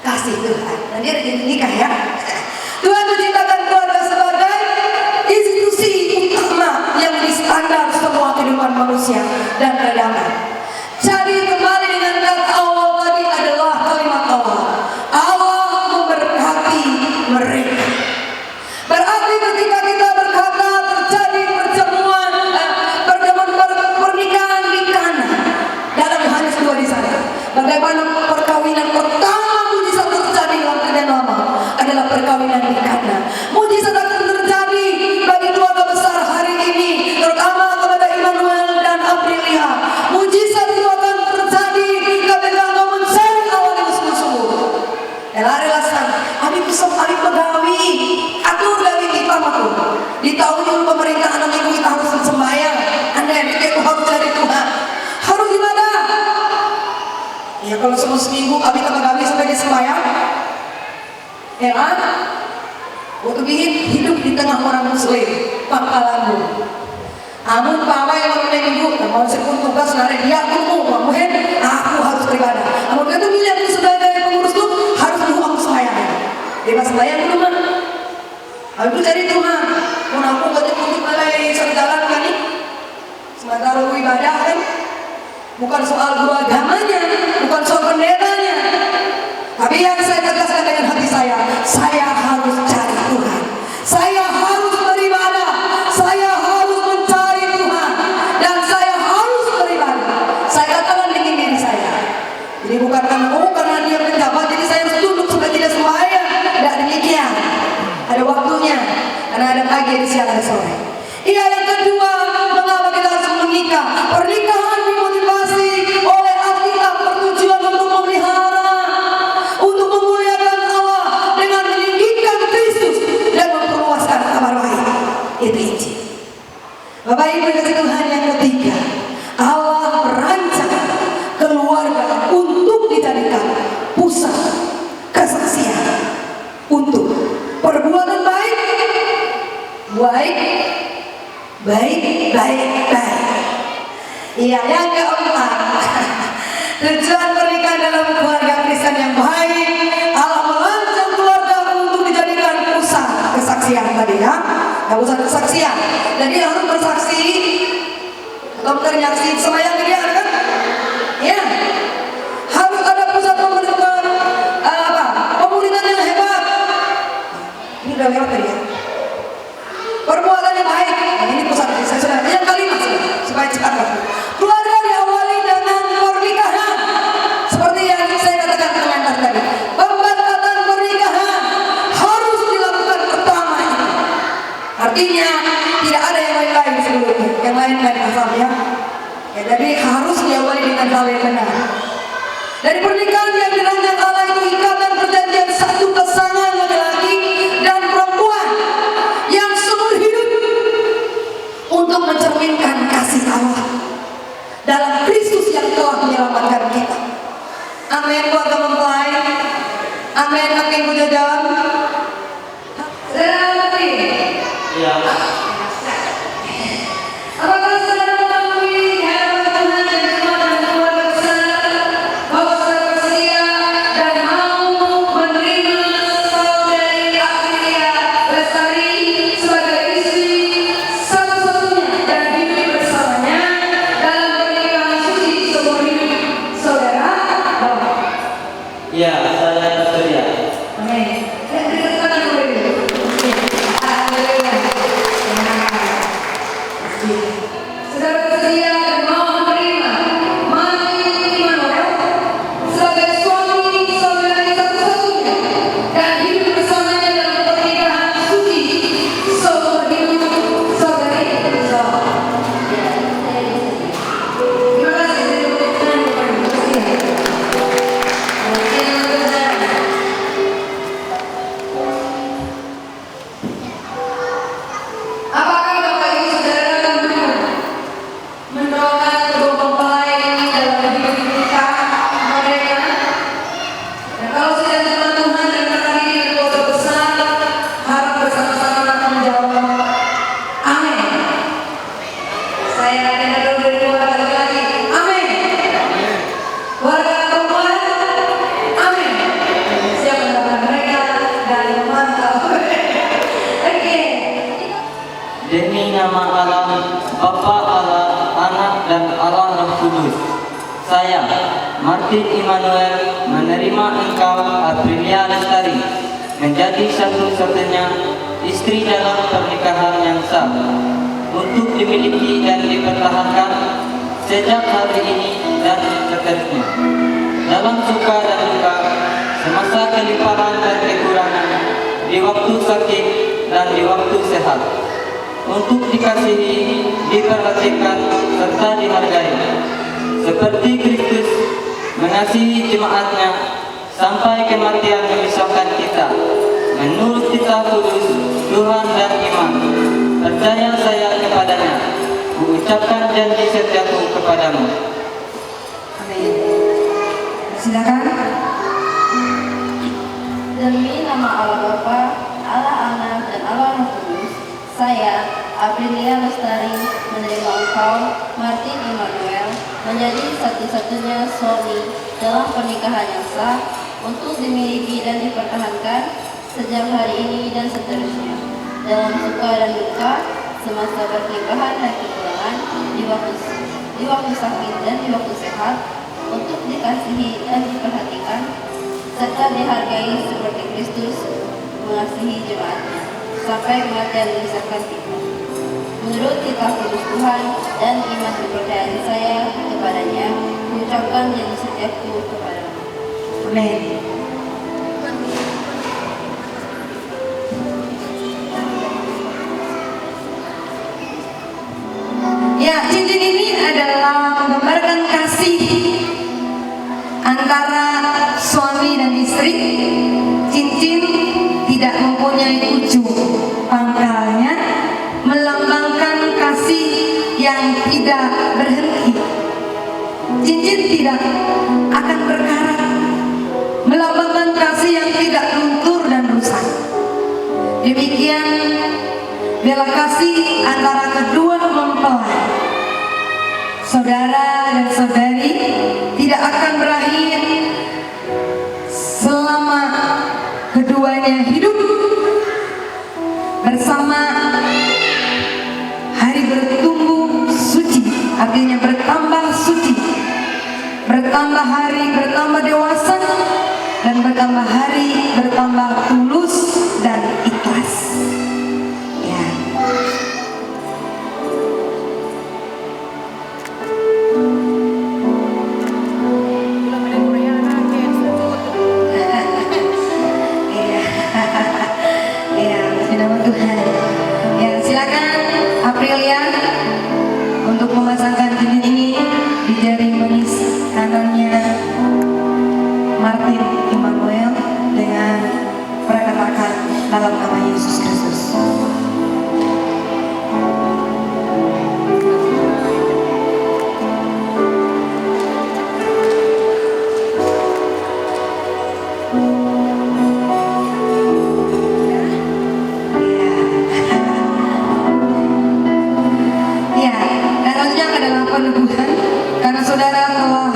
kasih Tuhan. Dan dia nikah ya. Tuhan menciptakan keluarga sebagai institusi utama yang standar semua kehidupan manusia dan peradaban. Jadi kembali dengan kata awal tadi adalah kalimat Allah. Allah memberkati mereka. Berarti ketika kita berkata terjadi pertemuan pernikahan di Kana dalam Yohanes 2 di sana. Bagaimana perkawinan pertama mujizat terjadi dalam Perjanjian Lama adalah perkawinan di Kana. Mujizat akan terjadi bagi keluarga besar hari ini, terutama kepada Immanuel dan Aprilia. Mujizat itu akan terjadi ketika engkau mencari Allah yang sungguh-sungguh. Lari-lari abi kusum abi pegawi, atur gawi kita matu. Di tahun yang pemerintah anak minggu kita harus sembahyang. Anda yang pikir harus cari Tuhan, harus ibadah. Ya kalau seminggu abi pegawi sampai di sembahyang, ya kan? Waktu bikin hidup di tengah orang muslim, pangkalanmu. Amun pawai yang baru minggu, mau sekun tugas nari dia aku muhen, aku harus beribadah. Amun kata milih aku sebagai pengurus tuh harus doang sembahyang. Bebas sembahyang dulu mah. Aku cari Tuhan. Mun aku buat untuk mulai jalan kan nih. Sementara lu ibadah kan, bukan soal guru agamanya, bukan soal benderanya. Tapi yang saya tegaskan dengan hati saya harus cari Tuhan. Saya harus beribadah. Saya harus mencari Tuhan. Dan saya harus beribadah. Saya katakan dengan diri saya. Jadi bukan karena dia menjabat, jadi saya harus tunduk supaya tidak sembahyang. Tidak demikian. Ada waktunya. Karena ada pagi, ada siang, ada sore. Iya, yang kedua, mengapa kita harus menikah? Pernikahan dimotivasi oleh Alkitab bertujuan untuk memelihara, untuk memuliakan Allah dengan meninggikan Kristus dan memperluaskan kabar baik. Itu Injil. Bapak Ibu kasih Tuhan, yang ketiga, Allah merancang keluarga untuk dijadikan pusat kesaksian untuk perbuatan baik. Iya, yang keempat, tujuan pernikahan dalam keluarga Kristen yang baik, Allah merancang keluarga untuk dijadikan pusat kesaksian tadi ya, pusat kesaksian. Jadi harus bersaksi, dokter nyaksi sembahyang dia kan? Ya, harus ada pusat pemerintahan pemerintahan yang hebat. Ini udah lewat tadi ya. Perbuatan yang baik, ini pusat saya sudah yang kelima supaya cepat waktu. Keluarga diawali dengan pernikahan, seperti yang saya katakan pengantar tadi. Pembatasan pernikahan harus dilakukan pertama ini. Artinya tidak ada yang lain-lain sebelumnya, yang lain-lain asal ya. Jadi harus diawali dengan hal yang benar. Dari pernikahan yang dirancang Allah itu ikatan perjanjian satu pasangan laki-laki dan perempuan yang seumur hidup untuk mencerminkan kasih Allah dalam Kristus yang telah menyelamatkan kita. Amin. Keluarga mempelai. Amin. Amin. Puja jalan. Saudara ya. Apakah saudara mengakui hadapan Tuhan dan jemaat dan keluarga besar bahwa saudara bersedia dan mau menerima saudari Aprilia Lestari sebagai istri satu-satunya dan hidup bersamanya dalam pernikahan suci seumur hidup saudara? Ya, saya bersedia. Amin. Saudara bersedia dan mau menerima Mati Immanuel sebagai suami saudari satu-satunya dan hidup bersamanya dalam pernikahan suci seumur hidup saudari Islam. Terima kasih. Apakah Bapak Ibu Saudara dan saya dengan doa dari keluarga laki-laki. Amin. Keluarga perempuan. Amin. Siap mendoakan mereka dan memantau. Oke. Demi nama Allah, Bapa Allah, Anak dan Allah Roh Kudus. Saya, Martin Immanuel, menerima engkau, Aprilia Lestari, menjadi satu-satunya istri dalam pernikahan yang sah, untuk dimiliki dan dipertahankan sejak hari ini dan seterusnya, dalam suka dan duka, semasa kelimpahan dan kekurangan, di waktu sakit dan di waktu sehat, untuk dikasihi, diperhatikan, serta dihargai, seperti Kristus mengasihi jemaatnya sampai kematian memisahkan kita. Menurut kitab kudus Tuhan dan iman, percaya saya kepadanya, mengucapkan janji setiaku kepadamu. Amin. Silakan. Demi nama Allah Bapa, Allah Anak dan Allah Roh Kudus, saya, Aprilia Lestari, menerima engkau, Martin Immanuel, menjadi satu-satunya suami dalam pernikahan yang sah, untuk dimiliki dan dipertahankan sejak hari ini dan seterusnya, dalam suka dan duka, semasa perkelimpahan dan kekurangan, di waktu sakit dan di waktu sehat, untuk dikasihi dan diperhatikan, serta dihargai seperti Kristus mengasihi jemaatnya, sampai kematian memisahkan kita. Menurut kitab kudus Tuhan dan iman kepercayaan saya kepadanya, mengucapkan janji setiaku kepadamu. Amin. Ya, cincin ini adalah menggambarkan kasih antara suami dan istri. Cincin tidak mempunyai ujung pangkalnya, melambangkan kasih yang tidak berhenti. Cincin tidak akan berkarat, melambangkan kasih yang tidak luntur dan rusak. Demikian bela kasih antara kedua mempelai, saudara dan saudari, tidak akan berakhir selama keduanya hidup bersama. Hari bertumbuh suci, artinya bertambah suci, bertambah hari bertambah dewasa, dan bertambah hari bertambah tulus dan ikhlas. Ya. Tuhan. Ya, silakan Aprilia untuk memasangkan cincin ini di jari manis kanannya Martin Immanuel dengan perkatakan dalam nama Yesus Kristus. Peneguhan karena saudara telah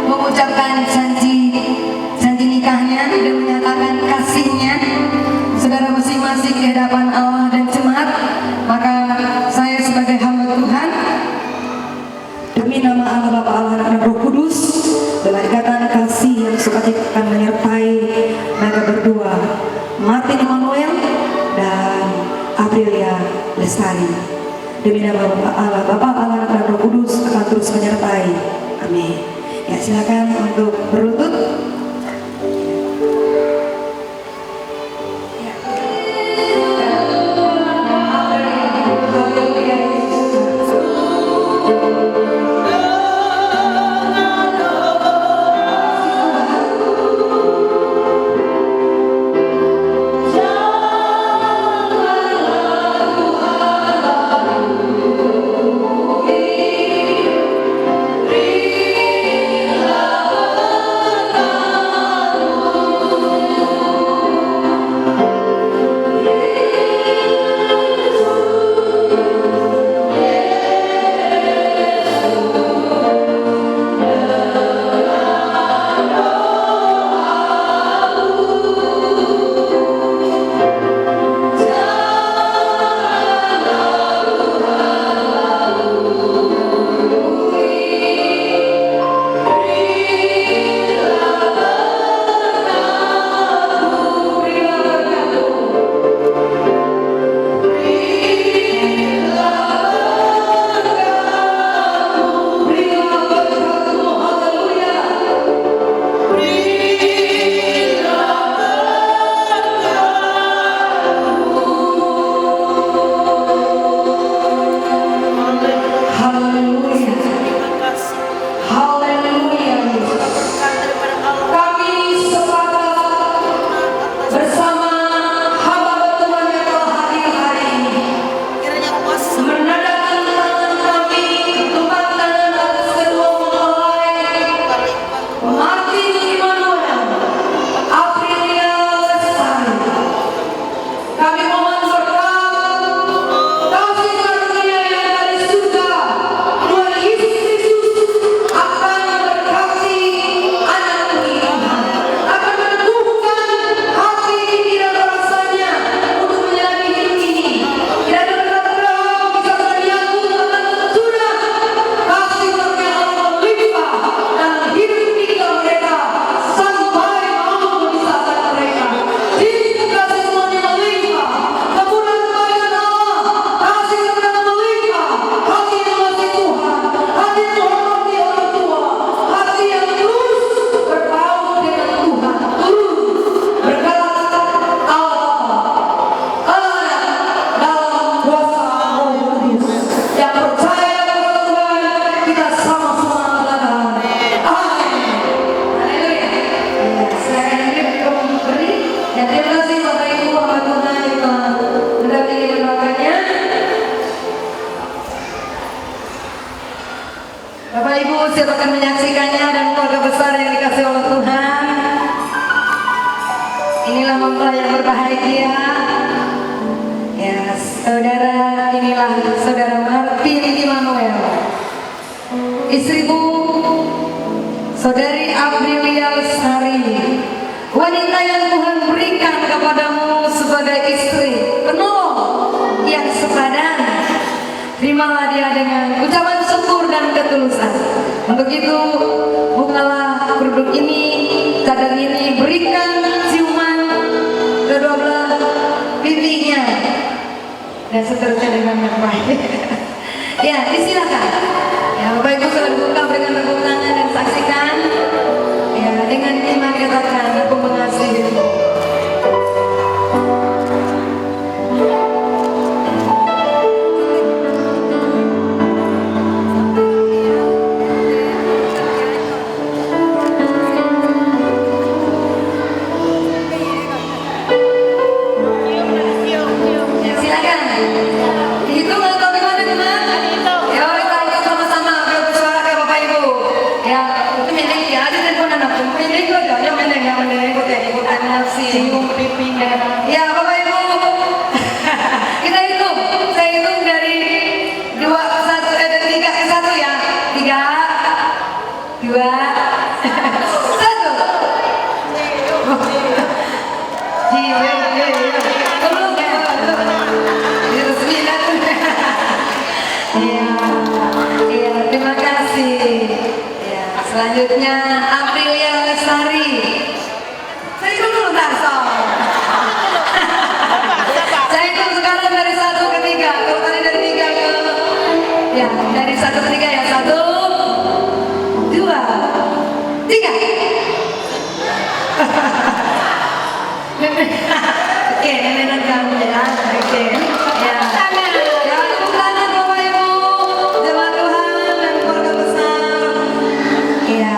mengucapkan janji nikahnya dan menyatakan kasihnya saudara masing-masing di hadapan Allah dan jemaat, maka saya sebagai hamba Tuhan demi nama Allah Bapa, Allah dan Roh Kudus, dalam ikatan kasih yang sukacita akan menyertai mereka berdua, Martin Immanuel dan Aprilia Lestari. Demi nama Allah Bapa, Allah dan Roh Kudus akan terus menyertai. Amin. Ya, silakan untuk berlutut. Bapak Ibu silakan menyaksikannya dan keluarga besar yang dikasih oleh Tuhan. Inilah mempelai yang berbahagia. Ya, saudara, inilah saudara Martin Immanuel. Istrimu, saudari Aprilia Lestari, wanita yang Tuhan berikan kepadamu sebagai istri penolong yang sepadan. Terimalah dia dengan ucapan syukur dan ketulusan. Untuk itu, bukalah kerudung ini, cadar ini, berikan ciuman kedua belah pipinya dan seterusnya dengan yang baik. Ya, disilakan. Ya, Bapak Ibu sudah buka, berikan tepuk tangan dan saksikan. Ya, dengan iman katakan, aku mengasihimu. Ya Bapak Ibu, kita hitung, saya hitung dari 2, 1, dan 3 ke 1 ya. 3, 2, 1. Iya, terima kasih. Ya, selanjutnya Aprilia Lestari. Saya hitung dulu Tarso. Saya hitung sekarang dari 1 ke 3. Kalau tadi dari 3 ke, ya dari 1 ke 3 ya. 1, 2, 3. Oke, nenek kamu ya. Oke, ya. Ya, tepuk tangan Bapak Ibu, jemaat Tuhan dan keluarga besar. Iya.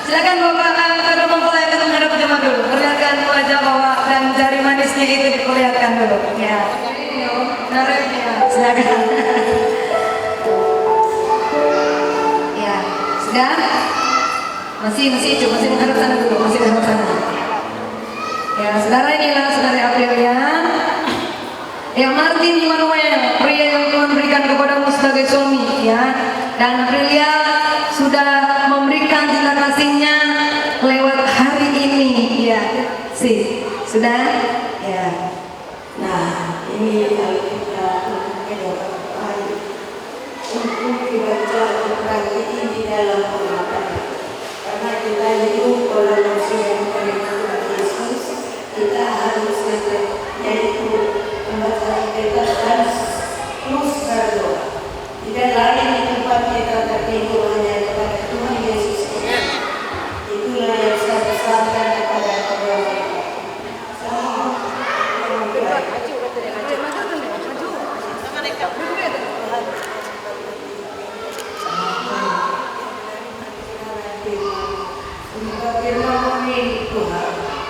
Silakan Bapak kalau mempelai itu menghadap jemaat dulu. Perlihatkan wajah bawa dan jari manisnya itu diperlihatkan dulu. Ya. Silakan. Ya, sudah. Masih menghadap sana dulu. Masih menghadap sana. Ya, saudara, inilah saudari Aprilia. Ya, Martin Immanuel, pria yang Tuhan berikan kepadamu sebagai suami, ya. Dan Aprilia sudah memberikan cinta kasihnya lewat hari ini, ya. Sudah, ya. Nah, ini kita untuk dibaca Al-Quran ini di dalam Al-Quran, karena kita hidup oleh manusia yang beriman Yesus, kita harus yaitu membaca kita harus terus berdoa. Tidak lain di tempat kita tertidur hanya kepada Tuhan Yesus. Itulah yang saya pesankan kepada keluarga.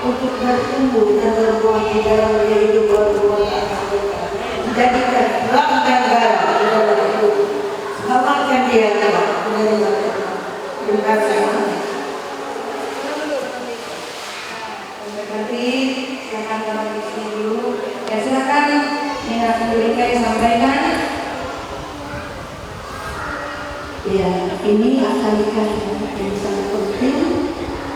Untuk bertumbuh dan berbuah di dalam kehidupan rumah tangga, jadikan terang dan garam di dalam hidup. Selamatkan dia Tuhan. Terima kasih. Nanti silakan kalau di sini dulu. Ya silakan minat mereka yang sampaikan. Ya, ini akan dikatakan yang sangat penting.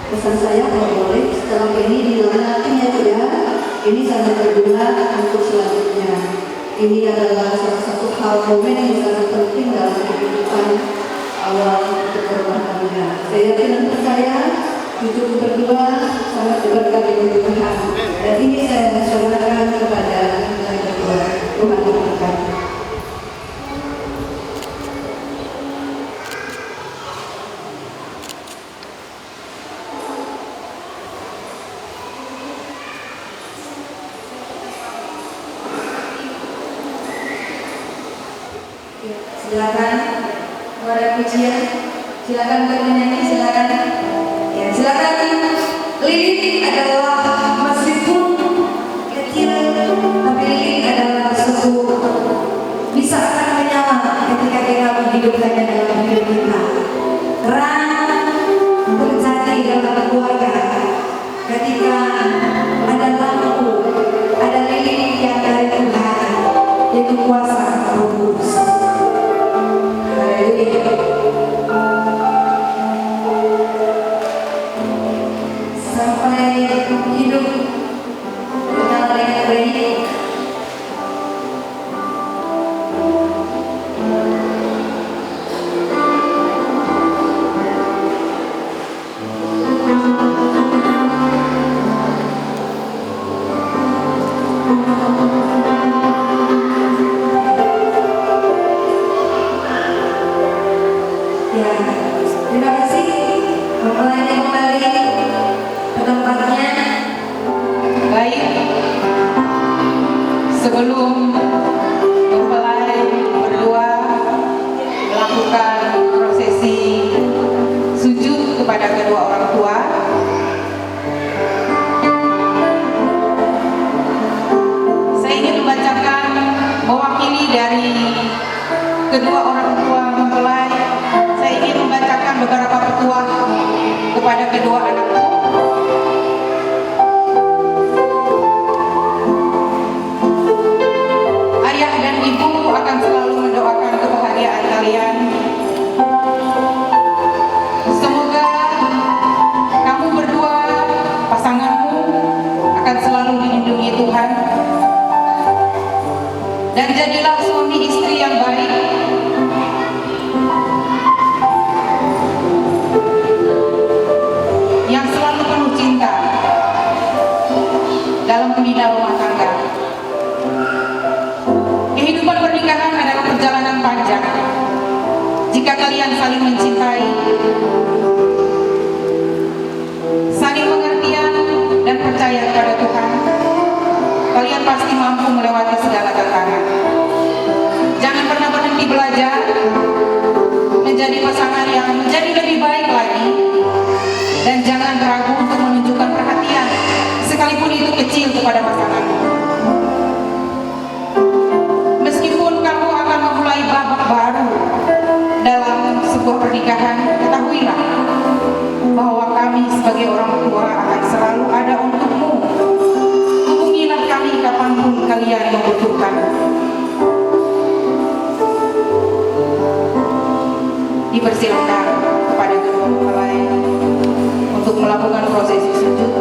Pesan saya kalau boleh setelah ini dilengkapinya tidak, ini sangat berguna untuk selanjutnya. Ini adalah salah satu hal momen yang sangat penting dalam kehidupan awal untuk berumah tangga. Saya yakin dan percaya cucu berdua sangat diberkati oleh Tuhan. Dan ini saya serahkan kepada yang kedua. Tuhan memberkati. Silakan kepada pujian, silakan bernyanyi, silakan. Ya, silakan. Lilin adalah meskipun kecil, tapi lilin adalah suatu bisa akan menyala didukanya dalam hidup kita. Terang terjadi dalam keluarga ketika ada lampu, ada lilin yang dari Tuhan, yaitu kuasa Roh Kudus. Haleluya. Sampai hidup dengan baik. Ya, terima kasih. Mempelai kembali ke tempatnya. Baik, sebelum mempelai berdua melakukan prosesi sujud kepada kedua orang tua, saya ingin membacakan mewakili dari kedua orang tua mempelai. Saya ingin membacakan beberapa petuah kepada kedua anakku. Ayah dan ibu akan selalu mendoakan kebahagiaan kalian. Semoga kamu berdua, pasanganmu, akan selalu dilindungi Tuhan. Dan jadilah suami istri yang baik, yang selalu penuh cinta dalam membina rumah tangga. Kehidupan pernikahan adalah perjalanan panjang. Jika kalian saling mencintai, saling pengertian dan percaya kepada Tuhan, kalian pasti mampu melewati segala tantangan. Jangan pernah berhenti belajar menjadi pasangan yang menjadi lebih baik lagi, dan jangan ragu untuk menunjukkan perhatian sekalipun itu kecil kepada pasanganmu. Meskipun kamu akan memulai babak baru dalam sebuah pernikahan, ketahuilah bahwa kami sebagai orang tua akan selalu ada untukmu. Hubungilah kami kapanpun kalian membutuhkan. Dipersilakan kepada kedua mempelai untuk melakukan prosesi sujud.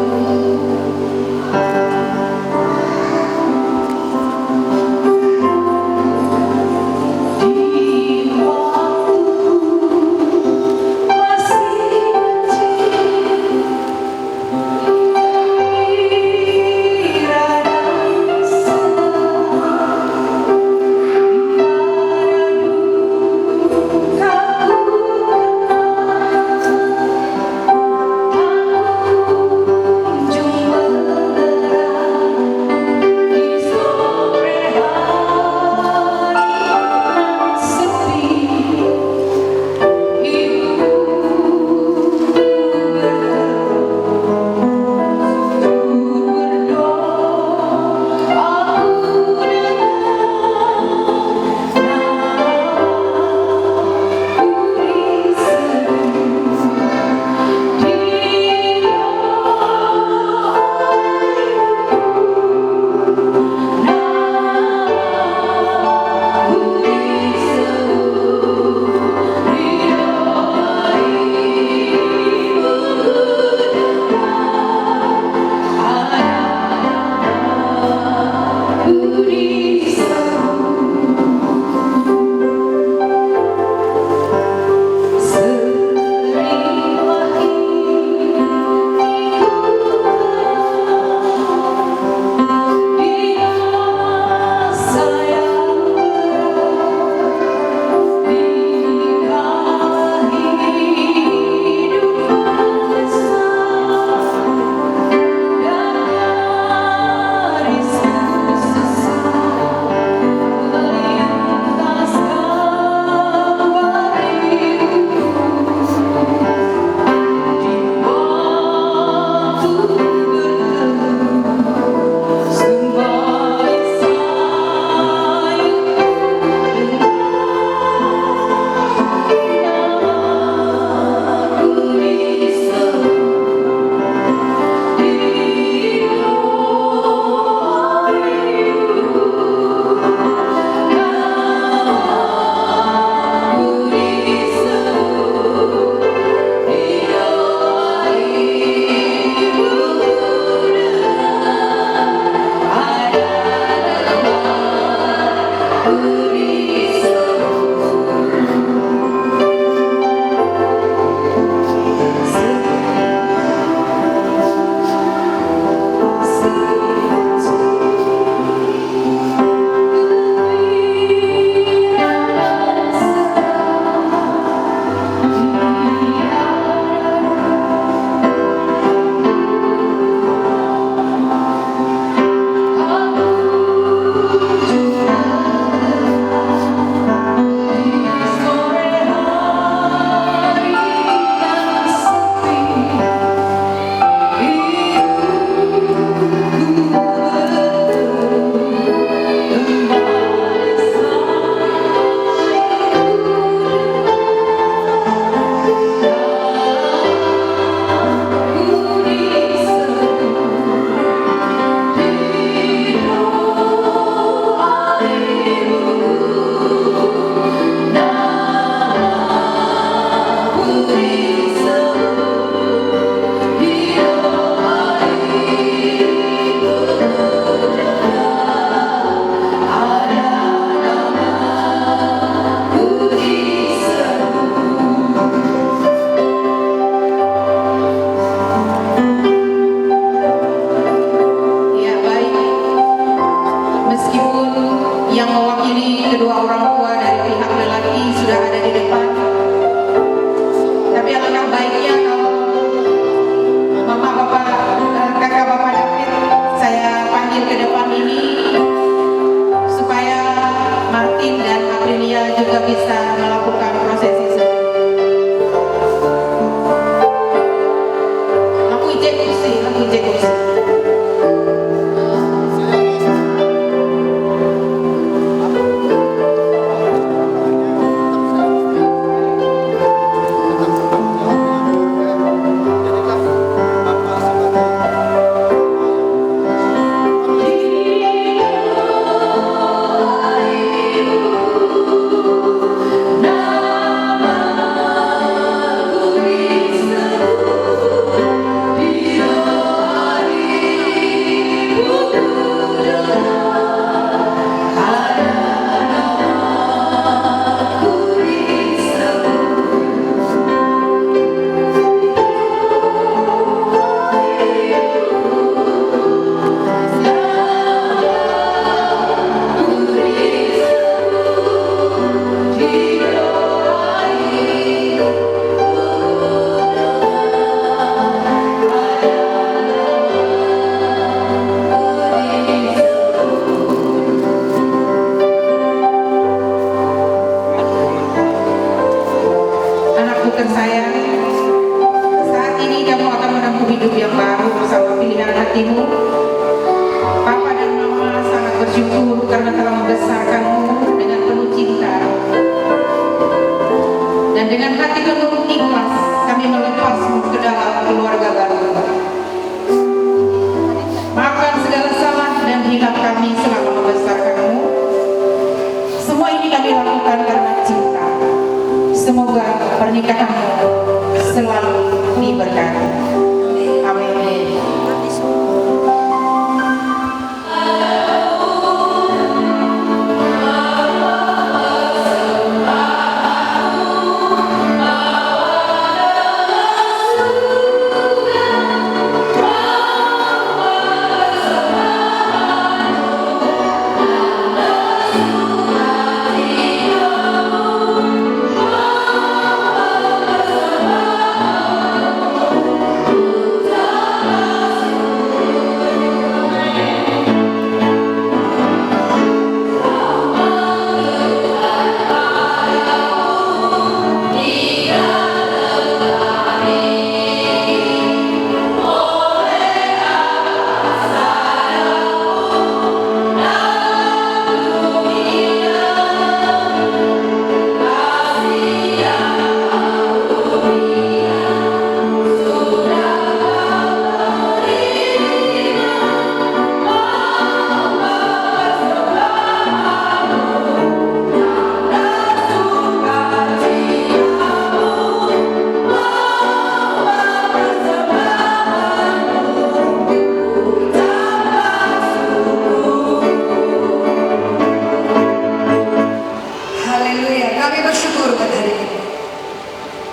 mewakili kedua orang tua dari pihak lelaki sudah ada di depan. Tapi alangkah baiknya kalau mama bapak kakak bapak David saya panggil ke depan ini supaya Martin dan Aprilia juga bisa melakukan prosesi selanjutnya. Lampu hijau kursi, lampu hijau kursi. Tersayang, saat ini kamu akan menempuh hidup yang baru bersama pilihan hatimu. Papa dan Mama sangat bersyukur karena telah membesarkanmu dengan penuh cinta. Dan dengan hati penuh ikhlas, kami melepasmu ke dalam keluarga baru. Maafkan segala salah dan hilaf kami selama membesarkanmu. Semua ini kami lakukan karena cinta. Semoga pernikahanmu selalu diberkati. Amin.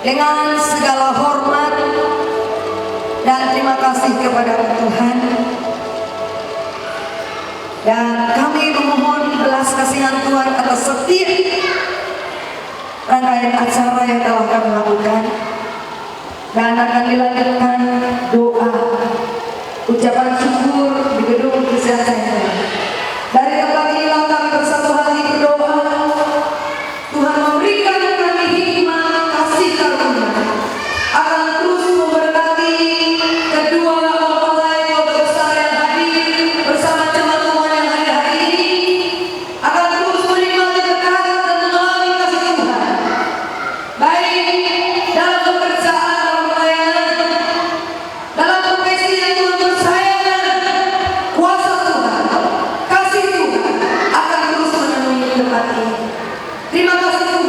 Dengan segala hormat dan terima kasih kepada Tuhan, dan kami memohon belas kasihan Tuhan atas setiap rangkaian acara yang telah kami lakukan, dan akan dilanjutkan doa ucapan syukur di gedung Christian Center. Dari tempat inilah kami bersatu hati berdoa Tuhan memberikan kami hikmat kasih karunia, akan terus memberkati kedua mempelai keluarga besar yang hadir bersama jemaat Tuhan yang hadir hari ini, akan terus menikmati berkat dan mengalami kasih Tuhan, baik dalam pekerjaan, dalam pelayanan, dalam profesi yang Tuhan percayakan. Kuasa Tuhan, kasih Tuhan akan terus memenuhi tempat ini. Terima kasih.